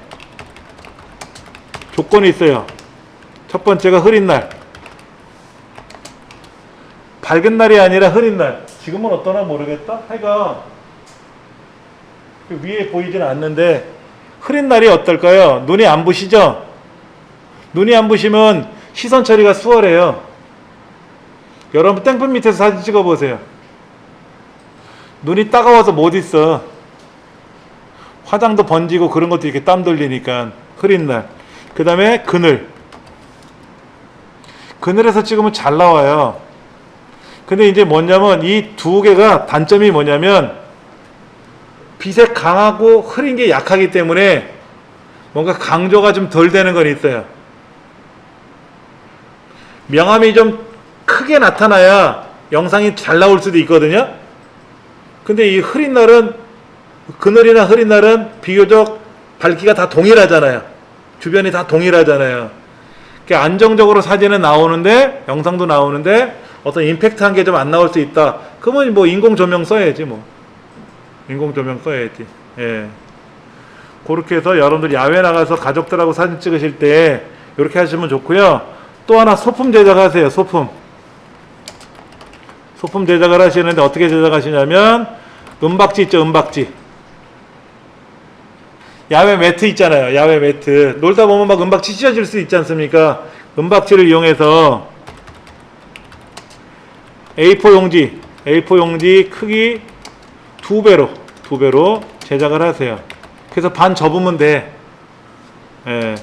조건이 있어요. 첫 번째가 흐린 날. 밝은 날이 아니라 흐린 날. 지금은 어떠나 모르겠다. 해가 위에 보이지는 않는데 흐린 날이 어떨까요? 눈이 안 부시죠? 눈이 안 부시면 시선 처리가 수월해요. 여러분 땡볕 밑에서 사진 찍어보세요. 눈이 따가워서 못 있어. 화장도 번지고 그런 것도 이렇게 땀 돌리니까. 흐린 날. 그 다음에 그늘. 그늘에서 찍으면 잘 나와요. 근데 이제 뭐냐면 이 두 개가 단점이 뭐냐면 빛에 강하고 흐린 게 약하기 때문에 뭔가 강조가 좀 덜 되는 건 있어요. 명암이 좀 크게 나타나야 영상이 잘 나올 수도 있거든요. 근데 이 흐린 날은, 그늘이나 흐린 날은 비교적 밝기가 다 동일하잖아요. 주변이 다 동일하잖아요. 그러니까 안정적으로 사진은 나오는데, 영상도 나오는데 어떤 임팩트한 게 좀 안 나올 수 있다. 그러면 뭐 인공 조명 써야지 뭐. 인공 조명 써야지. 예. 그렇게 해서 여러분들 야외 나가서 가족들하고 사진 찍으실 때 이렇게 하시면 좋고요. 또 하나 소품 제작하세요. 소품 제작을 하시는데 어떻게 제작하시냐면 은박지 있죠. 은박지. 야외 매트 있잖아요. 야외 매트. 놀다 보면 막 은박지 찢어질 수 있지 않습니까? 은박지를 이용해서 A4 용지 크기 2배로 제작을 하세요. 그래서 반 접으면 돼. 예,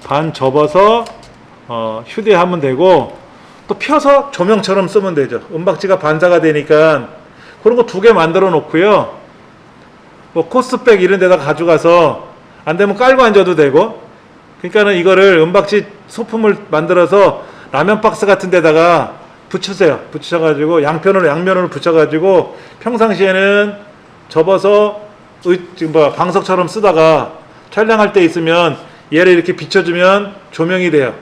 반 접어서 휴대하면 되고, 또 펴서 조명처럼 쓰면 되죠. 은박지가 반사가 되니까 그런 거 2개 만들어 놓고요. 뭐 코스백 이런 데다 가져가서 안 되면 깔고 앉아도 되고. 그러니까는 이거를 은박지 소품을 만들어서 라면 박스 같은 데다가 붙이세요. 붙여가지고 양면으로 붙여가지고 평상시에는 접어서 방석처럼 쓰다가 촬영할 때 있으면 얘를 이렇게 비춰주면 조명이 돼요.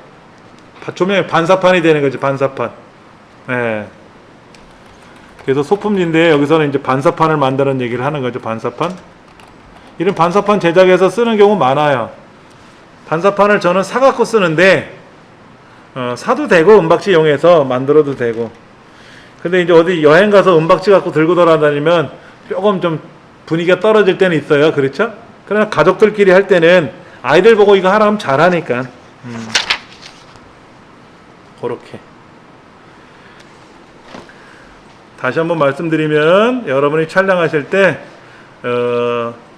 조명이 반사판이 되는 거죠. 반사판. 예. 그래서 소품인데 여기서는 이제 반사판을 만드는 얘기를 하는 거죠. 반사판. 이런 반사판 제작해서 쓰는 경우 많아요. 반사판을 저는 사갖고 쓰는데 사도 되고 은박지 이용해서 만들어도 되고. 근데 이제 어디 여행 가서 은박지 갖고 들고 돌아다니면 조금 좀 분위기가 떨어질 때는 있어요. 그렇죠? 그러나 가족들끼리 할 때는 아이들 보고 이거 하나 하면 잘하니까. 그렇게. 다시 한번 말씀드리면 여러분이 촬영하실 때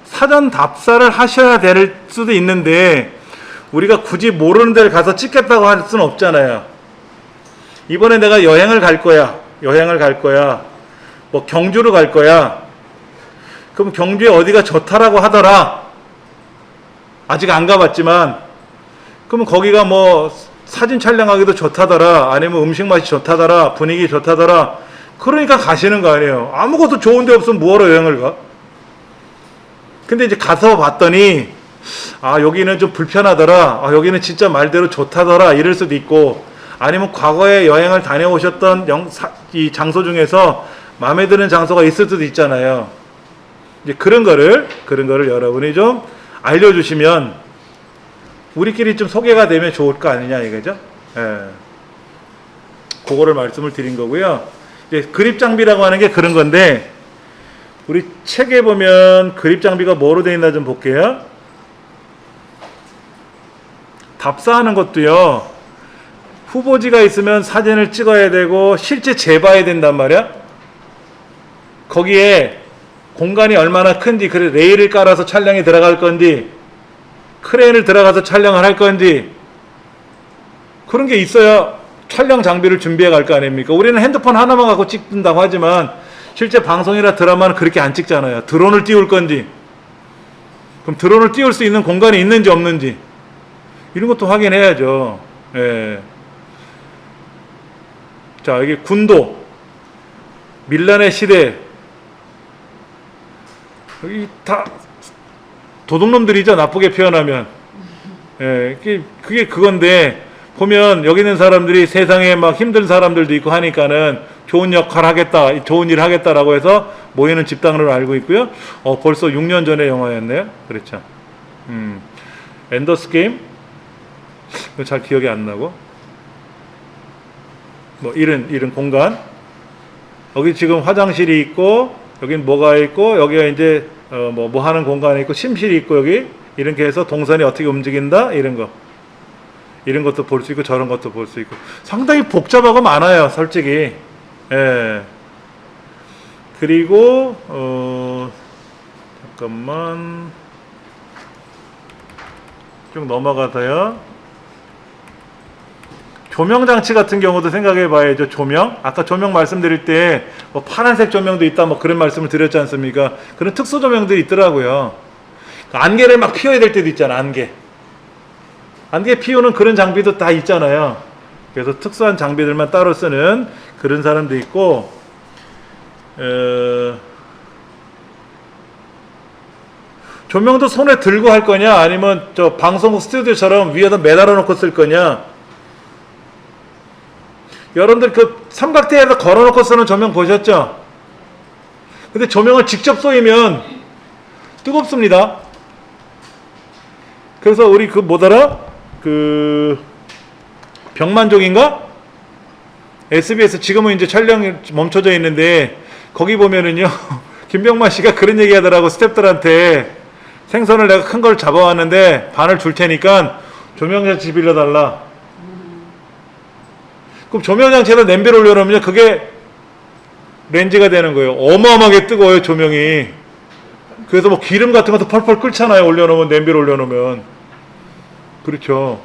사전 답사를 하셔야 될 수도 있는데 우리가 굳이 모르는 데를 가서 찍겠다고 할 수는 없잖아요. 이번에 내가 여행을 갈 거야. 뭐 경주로 갈 거야. 그럼 경주에 어디가 좋다라고 하더라. 아직 안 가봤지만, 그러면 거기가 뭐 사진 촬영하기도 좋다더라, 아니면 음식 맛이 좋다더라, 분위기 좋다더라, 그러니까 가시는 거 아니에요. 아무것도 좋은 데 없으면 뭐하러 여행을 가? 근데 이제 가서 봤더니 아 여기는 좀 불편하더라, 아 여기는 진짜 말대로 좋다더라, 이럴 수도 있고, 아니면 과거에 여행을 다녀오셨던 이 장소 중에서 마음에 드는 장소가 있을 수도 있잖아요. 이제 그런 거를 여러분이 좀 알려주시면 우리끼리 좀 소개가 되면 좋을 거 아니냐 이거죠. 예. 그거를 말씀을 드린 거고요. 이제 그립 장비라고 하는 게 그런 건데, 우리 책에 보면 그립 장비가 뭐로 되어 있나 좀 볼게요. 답사하는 것도요, 후보지가 있으면 사진을 찍어야 되고 실제 재봐야 된단 말이야. 거기에 공간이 얼마나 큰지, 그래 레일을 깔아서 촬영이 들어갈 건지, 크레인을 들어가서 촬영을 할 건지, 그런 게 있어야 촬영 장비를 준비해 갈 거 아닙니까? 우리는 핸드폰 하나만 갖고 찍는다고 하지만 실제 방송이나 드라마는 그렇게 안 찍잖아요. 드론을 띄울 건지, 그럼 드론을 띄울 수 있는 공간이 있는지 없는지, 이런 것도 확인해야죠. 예. 자, 여기 군도, 밀란의 시대, 여기 다 도둑놈들이죠, 나쁘게 표현하면. 예, 그게 그건데, 보면 여기 있는 사람들이 세상에 막 힘든 사람들도 있고 하니까는 좋은 역할 하겠다, 좋은 일 하겠다라고 해서 모이는 집단으로 알고 있고요. 벌써 6년 전의 영화였네요. 그렇죠. 엔더스 게임? 잘 기억이 안 나고. 뭐 이런 공간. 여기 지금 화장실이 있고, 여긴 뭐가 있고, 여기가 이제 뭐 하는 공간이 있고, 침실이 있고, 여기 이렇게 해서 동선이 어떻게 움직인다, 이런 것도 볼 수 있고, 저런 것도 볼 수 있고, 상당히 복잡하고 많아요, 솔직히. 예. 그리고 잠깐만 쭉 넘어가서요. 조명 장치 같은 경우도 생각해 봐야죠. 조명. 아까 조명 말씀드릴 때 뭐 파란색 조명도 있다, 뭐 그런 말씀을 드렸지 않습니까? 그런 특수 조명들이 있더라고요. 안개를 막 피워야 될 때도 있잖아, 안개 피우는 그런 장비도 다 있잖아요. 그래서 특수한 장비들만 따로 쓰는 그런 사람도 있고, 조명도 손에 들고 할 거냐, 아니면 저 방송국 스튜디오처럼 위에다 매달아 놓고 쓸 거냐. 여러분들 그 삼각대에다 걸어 놓고 쓰는 조명 보셨죠? 근데 조명을 직접 쏘이면 뜨겁습니다. 그래서 우리 그 뭐더라? 그 병만족인가? SBS 지금은 이제 촬영이 멈춰져 있는데, 거기 보면은요 김병만 씨가 그런 얘기 하더라고. 스태프들한테 생선을 내가 큰 걸 잡아왔는데 반을 줄 테니까 조명장치 빌려달라. 그럼 조명장치에다 냄비를 올려놓으면 그게 렌즈가 되는 거예요. 어마어마하게 뜨거워요, 조명이. 그래서 뭐 기름 같은 것도 펄펄 끓잖아요, 올려놓으면, 냄비를 올려놓으면. 그렇죠.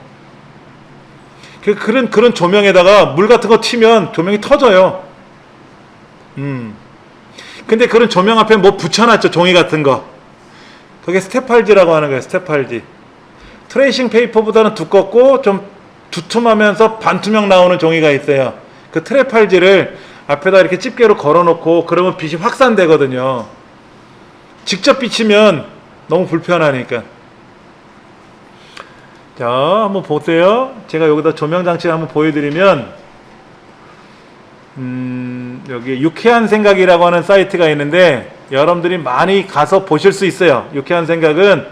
그런 조명에다가 물 같은 거 튀면 조명이 터져요. 근데 그런 조명 앞에 뭐 붙여놨죠, 종이 같은 거. 그게 스테팔지라고 하는 거예요, 스테팔지. 트레이싱 페이퍼보다는 두껍고 좀 두툼하면서 반투명 나오는 종이가 있어요. 그 트레팔지를 앞에다 이렇게 집게로 걸어놓고 그러면 빛이 확산되거든요. 직접 비치면 너무 불편하니까. 자, 한번 보세요. 제가 여기다 조명장치를 한번 보여드리면, 여기 유쾌한 생각이라고 하는 사이트가 있는데 여러분들이 많이 가서 보실 수 있어요. 유쾌한 생각은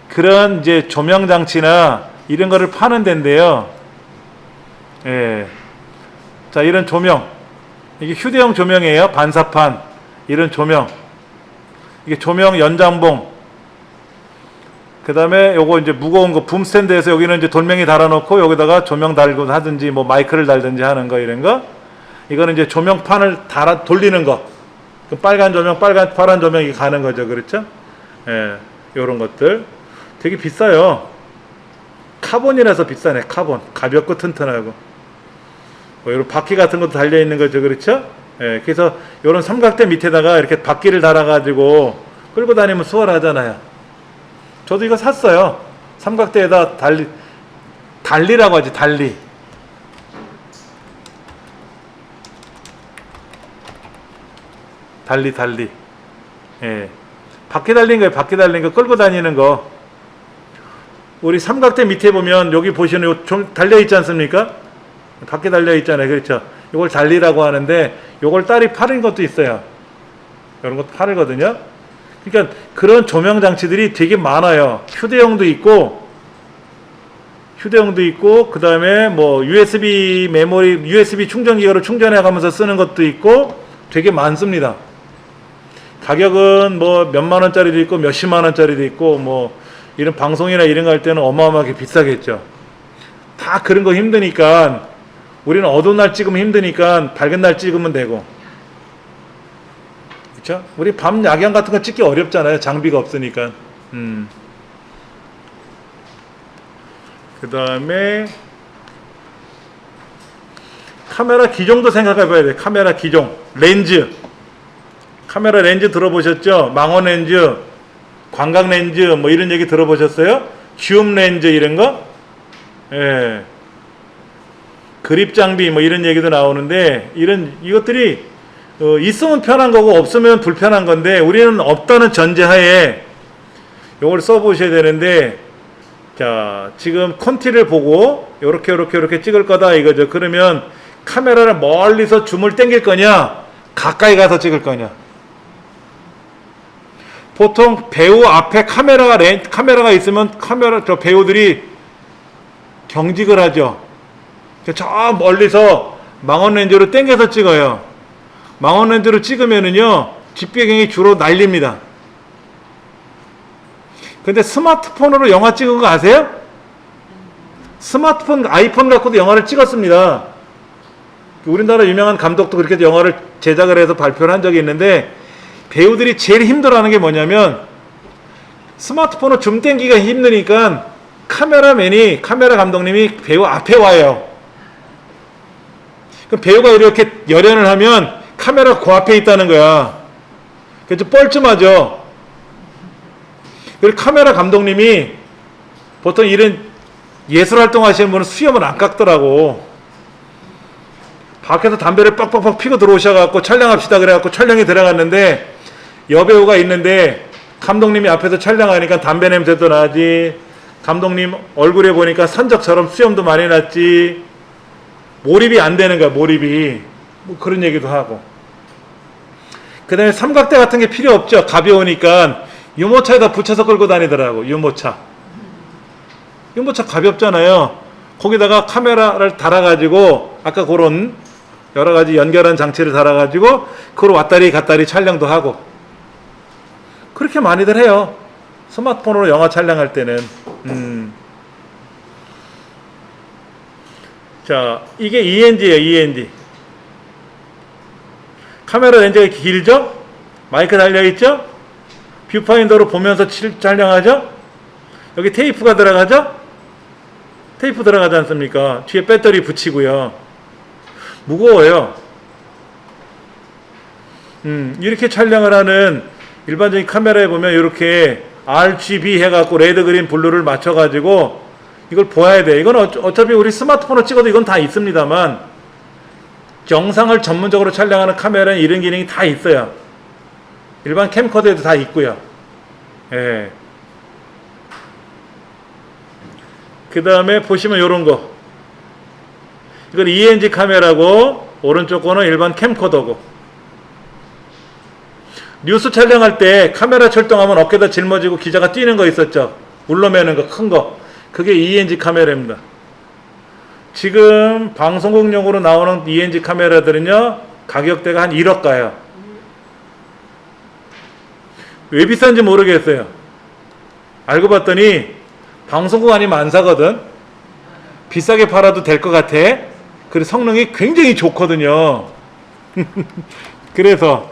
그런 이제 조명장치나 이런 거를 파는 데인데요. 예. 자, 이런 조명. 이게 휴대용 조명이에요. 반사판. 이런 조명. 이게 조명 연장봉. 그 다음에 요거 이제 무거운 거 붐 스탠드에서 여기는 이제 돌멩이 달아놓고 여기다가 조명 달고 하든지 뭐 마이크를 달든지 하는 거, 이런 거. 이거는 이제 조명판을 돌리는 거. 그 빨간 조명, 파란 조명이 가는 거죠. 그렇죠? 예. 요런 것들. 되게 비싸요. 카본이라서 비싸네. 카본. 가볍고 튼튼하고. 뭐 이런 바퀴 같은 것도 달려 있는 거죠. 그렇죠? 예. 그래서 요런 삼각대 밑에다가 이렇게 바퀴를 달아가지고 끌고 다니면 수월하잖아요. 저도 이거 샀어요. 삼각대에다 달리라고 하지, 달리. 달리. 예. 바퀴 달린 거예요. 바퀴 달린 거 끌고 다니는 거. 우리 삼각대 밑에 보면 여기 보시는 좀 달려 있지 않습니까? 바퀴 달려 있잖아요. 그렇죠? 이걸 달리라고 하는데 이걸 딸이 파는 것도 있어요. 이런 것도 팔거든요. 그러니까 그런 조명 장치들이 되게 많아요. 휴대용도 있고 그 다음에 뭐 USB 메모리, USB 충전기로 충전해 가면서 쓰는 것도 있고 되게 많습니다. 가격은 뭐 몇만 원짜리도 있고 몇십만 원짜리도 있고 뭐 이런 방송이나 이런 거 할 때는 어마어마하게 비싸겠죠. 다 그런 거 힘드니까 우리는 어두운 날 찍으면 힘드니까 밝은 날 찍으면 되고, 그렇죠? 우리 밤 야경 같은 거 찍기 어렵잖아요. 장비가 없으니까. 그 다음에 카메라 기종도 생각해 봐야 돼. 카메라 기종, 렌즈. 카메라 렌즈 들어보셨죠? 망원 렌즈, 광각 렌즈 뭐 이런 얘기 들어보셨어요? 줌 렌즈 이런 거? 예. 그립 장비 뭐 이런 얘기도 나오는데 이것들이 있으면 편한 거고 없으면 불편한 건데 우리는 없다는 전제하에 이걸 써보셔야 되는데, 자 지금 콘티를 보고 요렇게 찍을 거다 이거죠. 그러면 카메라를 멀리서 줌을 당길 거냐 가까이 가서 찍을 거냐. 보통 배우 앞에 카메라가 있으면 저 배우들이 경직을 하죠. 저 멀리서 망원 렌즈로 당겨서 찍어요. 망원 렌즈로 찍으면은요 뒷배경이 주로 날립니다. 근데 스마트폰으로 영화 찍은 거 아세요? 스마트폰, 아이폰 갖고도 영화를 찍었습니다. 우리나라 유명한 감독도 그렇게 영화를 제작을 해서 발표를 한 적이 있는데, 배우들이 제일 힘들어하는 게 뭐냐면 스마트폰으로 줌 땡기기가 힘드니까 카메라 감독님이 배우 앞에 와요. 그럼 배우가 이렇게 열연을 하면 카메라가 그 앞에 있다는 거야. 그래서 뻘쭘하죠. 그리고 카메라 감독님이 보통 이런 예술 활동 하시는 분은 수염을 안 깎더라고. 밖에서 담배를 빡빡빡 피고 들어오셔갖고 촬영합시다 그래갖고 촬영이 들어갔는데 여배우가 있는데 감독님이 앞에서 촬영하니까 담배 냄새도 나지, 감독님 얼굴에 보니까 산적처럼 수염도 많이 났지, 몰입이 안 되는 거야. 몰입이. 뭐 그런 얘기도 하고. 그 다음에 삼각대 같은 게 필요 없죠. 가벼우니까 유모차에다 붙여서 끌고 다니더라고. 유모차 가볍잖아요. 거기다가 카메라를 달아가지고 아까 그런 여러가지 연결한 장치를 달아가지고 그걸 왔다리 갔다리 촬영도 하고 그렇게 많이들 해요. 스마트폰으로 영화 촬영할 때는. 자, 이게 ENG예요. ENG. 카메라 렌즈가 길죠? 마이크 달려있죠? 뷰파인더로 보면서 촬영하죠? 여기 테이프가 들어가죠? 테이프 들어가지 않습니까? 뒤에 배터리 붙이고요. 무거워요. 이렇게 촬영을 하는 일반적인 카메라에 보면 이렇게 RGB 해갖고 레드, 그린, 블루를 맞춰가지고 이걸 보아야 돼. 이건 어차피 우리 스마트폰으로 찍어도 이건 다 있습니다만, 영상을 전문적으로 촬영하는 카메라는 이런 기능이 다 있어요. 일반 캠코더에도 다 있고요. 예. 그 다음에 보시면 이런 거. 이건 ENG 카메라고 오른쪽 거는 일반 캠코더고. 뉴스 촬영할 때 카메라 출동하면 어깨다 짊어지고 기자가 뛰는 거 있었죠. 울러매는 거, 큰 거. 그게 ENG 카메라입니다. 지금 방송국용으로 나오는 ENG 카메라들은요 가격대가 한 1억 가요. 왜 비싼지 모르겠어요. 알고 봤더니 방송국 아니면 안 사거든. 비싸게 팔아도 될 것 같아. 그리고 성능이 굉장히 좋거든요. 그래서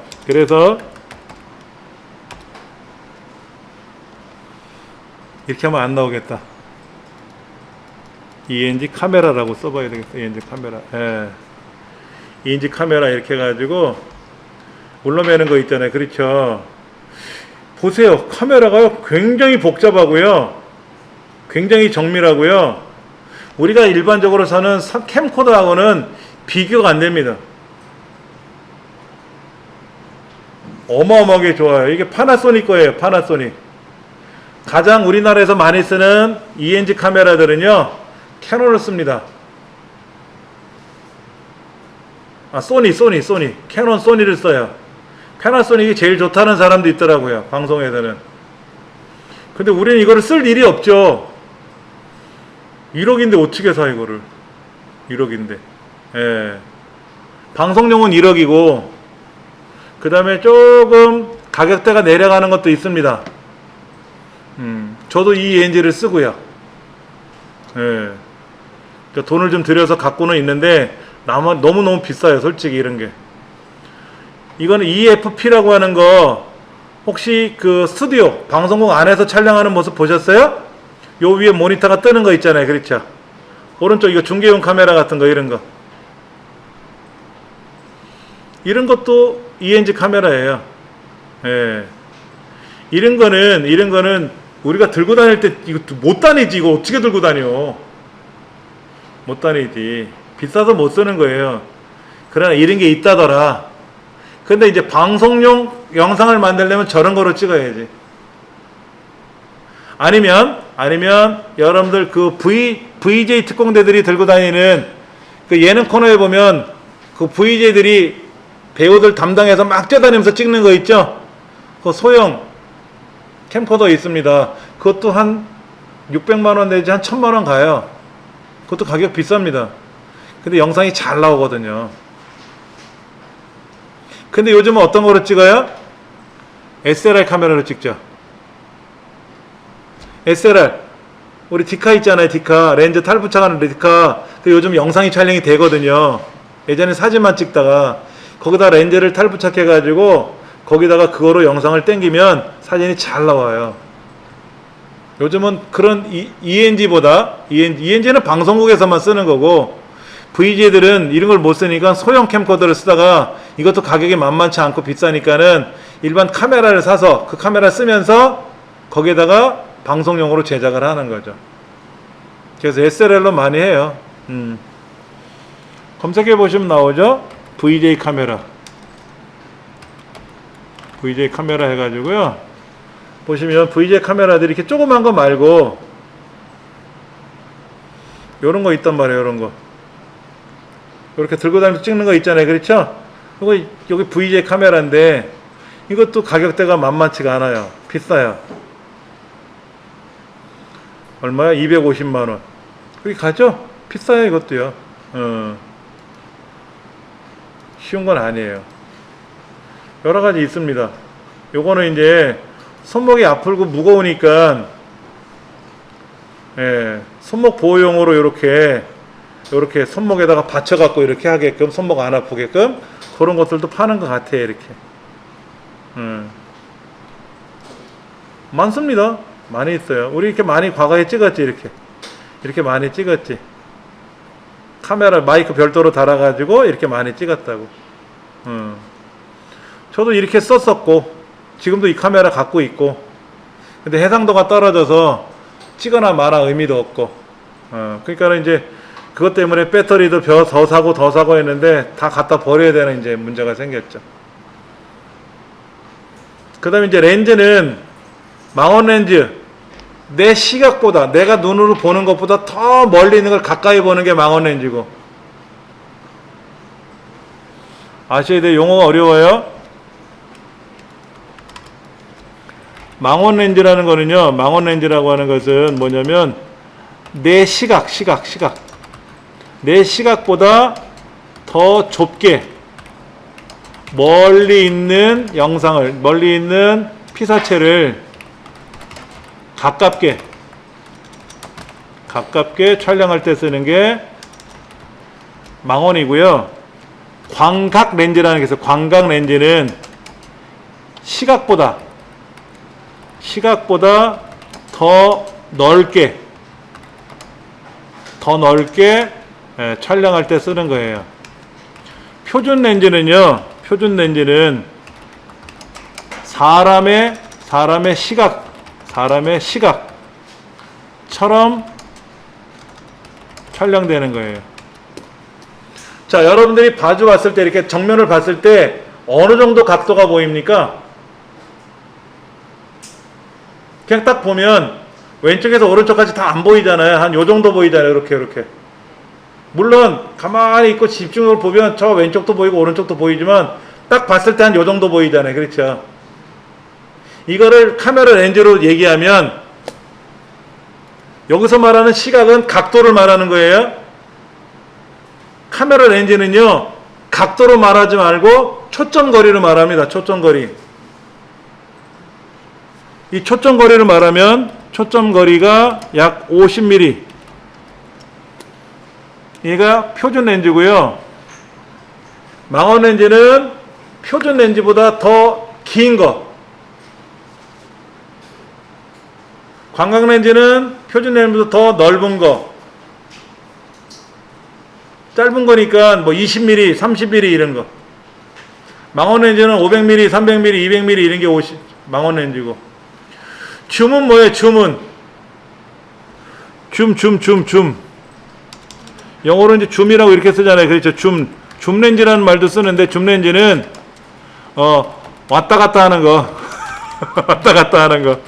이렇게 하면 안 나오겠다. ENG 카메라라고 써봐야 되겠어. ENG 카메라. 예. ENG 카메라 이렇게 해가지고 올라매는 거 있잖아요. 그렇죠. 보세요. 카메라가 굉장히 복잡하고요. 굉장히 정밀하고요. 우리가 일반적으로 사는 캠코더하고는 비교가 안 됩니다. 어마어마하게 좋아요. 이게 파나소닉 거예요. 파나소닉. 가장 우리나라에서 많이 쓰는 ENG 카메라들은요, 캐논을 씁니다. 소니. 캐논 소니를 써요. 파나소닉이 제일 좋다는 사람도 있더라고요. 방송에서는. 근데 우리는 이거를 쓸 일이 없죠. 1억인데 어떻게 사 이거를. 1억인데. 예. 방송용은 1억이고 그 다음에 조금 가격대가 내려가는 것도 있습니다. 저도 이 ENG를 쓰고요. 예. 그러니까 돈을 좀 들여서 갖고는 있는데 너무너무 비싸요. 솔직히 이런 게. 이거는 EFP라고 하는 거 혹시 그 스튜디오 방송국 안에서 촬영하는 모습 보셨어요? 요 위에 모니터가 뜨는 거 있잖아요. 그렇죠? 오른쪽 이거 중계용 카메라 같은 거 이런 거. 이런 것도 ENG 카메라예요. 예. 이런 거는 우리가 들고 다닐 때 이거 못 다니지. 이거 어떻게 들고 다녀? 못 다니지. 비싸서 못 쓰는 거예요. 그러나 이런 게 있다더라. 근데 이제 방송용 영상을 만들려면 저런 거로 찍어야지. 아니면 여러분들 그 VJ 특공대들이 들고 다니는 그 예능 코너에 보면 그 VJ들이 배우들 담당해서 막 뛰어다니면서 찍는 거 있죠? 그 소형 캠코더 있습니다. 그것도 한 600만원 내지 한 1000만원 가요. 그것도 가격 비쌉니다. 근데 영상이 잘 나오거든요. 근데 요즘은 어떤 거로 찍어요? SLR 카메라로 찍죠. SLR. 우리 디카 있잖아요. 디카. 렌즈 탈부착하는 디카. 그 요즘 영상이 촬영이 되거든요. 예전에 사진만 찍다가 거기다 렌즈를 탈부착해가지고 거기다가 그거로 영상을 땡기면 사진이 잘 나와요. 요즘은 그런 ENG는 방송국에서만 쓰는 거고 VJ들은 이런 걸 못 쓰니까 소형 캠코더를 쓰다가 이것도 가격이 만만치 않고 비싸니까는 일반 카메라를 사서 그 카메라 쓰면서 거기에다가 방송용으로 제작을 하는 거죠. 그래서 SLR로 많이 해요. 검색해 보시면 나오죠. VJ 카메라 해가지고요. 보시면 VJ 카메라들이 이렇게 조그만 거 말고 요런 거 있단 말이에요. 요런 거 이렇게 들고 다니면서 찍는 거 있잖아요. 그렇죠? 이거 여기 VJ 카메라인데 이것도 가격대가 만만치가 않아요. 비싸요. 얼마야? 250만원. 여기 가죠? 비싸요. 이것도요. 쉬운 건 아니에요. 여러 가지 있습니다. 요거는 이제 손목이 아프고 무거우니까 손목 보호용으로 이렇게 손목에다가 받쳐갖고 이렇게 하게끔 손목 안 아프게끔 그런 것들도 파는 것 같아요. 이렇게 많습니다. 많이 있어요. 우리 이렇게 많이 과거에 찍었지. 이렇게 많이 찍었지. 카메라 마이크 별도로 달아가지고 이렇게 많이 찍었다고. 저도 이렇게 썼었고 지금도 이 카메라 갖고 있고 근데 해상도가 떨어져서 찍거나 마나 의미도 없고 그러니까 이제 그것 때문에 배터리도 더 사고 했는데 다 갖다 버려야 되는 이제 문제가 생겼죠. 그 다음에 이제 렌즈는 망원 렌즈 내 시각보다 내가 눈으로 보는 것보다 더 멀리 있는 걸 가까이 보는 게 망원 렌즈고 아셔야 돼요. 용어가 어려워요. 망원 렌즈라는 거는요. 망원 렌즈라고 하는 것은 뭐냐면 내 시각 내 시각보다 더 좁게 멀리 있는 영상을 멀리 있는 피사체를 가깝게 촬영할 때 쓰는 게 망원이고요. 광각 렌즈라는 게 있어요. 광각 렌즈는 시각보다 더 넓게 촬영할 때 쓰는 거예요. 표준 렌즈는 사람의 시각 처럼 촬영되는 거예요. 자, 여러분들이 봐주 봤을 때 이렇게 정면을 봤을 때 어느 정도 각도가 보입니까? 그냥 딱 보면 왼쪽에서 오른쪽까지 다 안 보이잖아요. 한 요 정도 보이잖아요. 이렇게. 물론 가만히 있고 집중적으로 보면 저 왼쪽도 보이고 오른쪽도 보이지만 딱 봤을 때 한 요 정도 보이잖아요. 그렇죠? 이거를 카메라 렌즈로 얘기하면 여기서 말하는 시각은 각도를 말하는 거예요. 카메라 렌즈는요, 각도로 말하지 말고 초점거리로 말합니다. 초점거리. 이 초점거리를 말하면 초점거리가 약 50mm. 얘가 표준 렌즈고요. 망원 렌즈는 표준 렌즈보다 더 긴 거. 광각 렌즈는 표준 렌즈보다 더 넓은 거. 짧은 거니까 뭐 20mm, 30mm 이런 거. 망원 렌즈는 500mm, 300mm, 200mm 이런 게 망원 렌즈고. 줌은 뭐예요? 줌은 줌. 영어로 이제 줌이라고 이렇게 쓰잖아요. 그렇죠? 줌 렌즈라는 말도 쓰는데 줌 렌즈는 왔다 갔다 하는 거. 왔다 갔다 하는 거.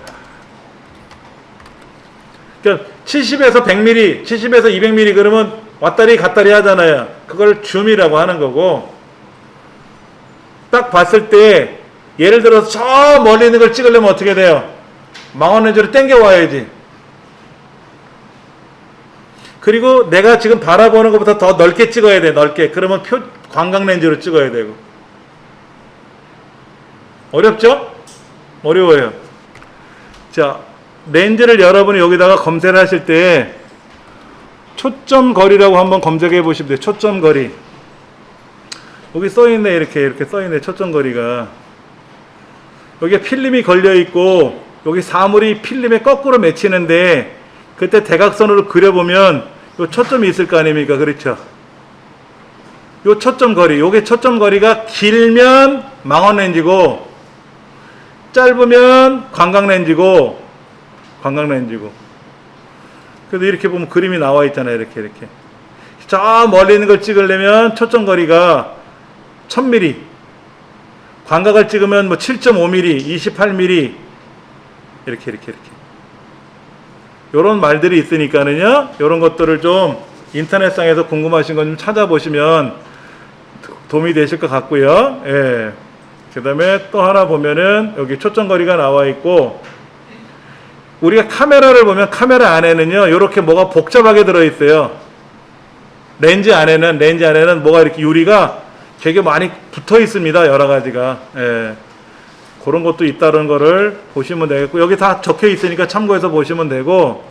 그러니까 70에서 100mm, 70에서 200mm 그러면 왔다리 갔다리 하잖아요. 그걸 줌이라고 하는 거고, 딱 봤을 때 예를 들어서 저 멀리 있는 걸 찍으려면 어떻게 돼요? 망원 렌즈로 당겨 와야지. 그리고 내가 지금 바라보는 것보다 더 넓게 찍어야 돼. 넓게. 그러면 광각 렌즈로 찍어야 되고. 어렵죠? 어려워요. 자, 렌즈를 여러분이 여기다가 검색을 하실 때 초점거리라고 한번 검색해 보시면 돼요. 초점거리. 여기 써있네. 이렇게 써있네. 초점거리가. 여기에 필름이 걸려있고 여기 사물이 필름에 거꾸로 맺히는데 그때 대각선으로 그려보면 요 초점이 있을 거 아닙니까? 그렇죠? 요 초점거리. 요게 초점거리가 길면 망원 렌즈고 짧으면 광각 렌즈고 그래도 이렇게 보면 그림이 나와 있잖아요. 이렇게. 저 멀리 있는 걸 찍으려면 초점거리가 1000mm. 광각을 찍으면 뭐 7.5mm, 28mm. 이렇게. 요런 말들이 있으니까는요. 요런 것들을 좀 인터넷상에서 궁금하신 건 좀 찾아보시면 도움이 되실 것 같고요. 예. 그 다음에 또 하나 보면은 여기 초점거리가 나와 있고, 우리가 카메라를 보면 카메라 안에는요, 이렇게 뭐가 복잡하게 들어있어요. 렌즈 안에는 뭐가 이렇게 유리가 되게 많이 붙어 있습니다. 여러 가지가. 예. 그런 것도 있다는 거를 보시면 되겠고, 여기 다 적혀 있으니까 참고해서 보시면 되고,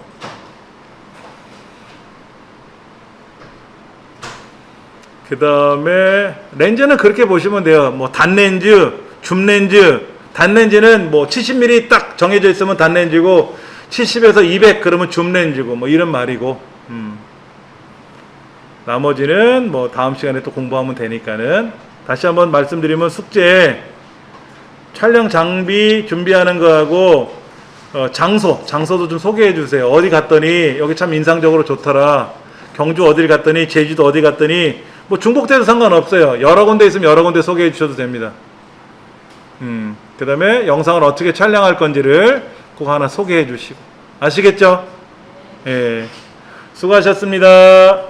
그 다음에 렌즈는 그렇게 보시면 돼요. 뭐 단렌즈, 줌렌즈. 단렌즈는 뭐 70mm 딱 정해져 있으면 단렌즈고 70에서 200 그러면 줌렌즈고 뭐 이런 말이고, 나머지는 뭐 다음 시간에 또 공부하면 되니까는. 다시 한번 말씀드리면 숙제 촬영 장비 준비하는 거하고 장소도 좀 소개해 주세요. 어디 갔더니 여기 참 인상적으로 좋더라. 경주 어딜 갔더니, 제주도 어디 갔더니, 뭐 중복돼도 상관없어요. 여러 군데 있으면 여러 군데 소개해 주셔도 됩니다. 그 다음에 영상을 어떻게 촬영할 건지를 그거 하나 소개해 주시고. 아시겠죠? 예. 수고하셨습니다.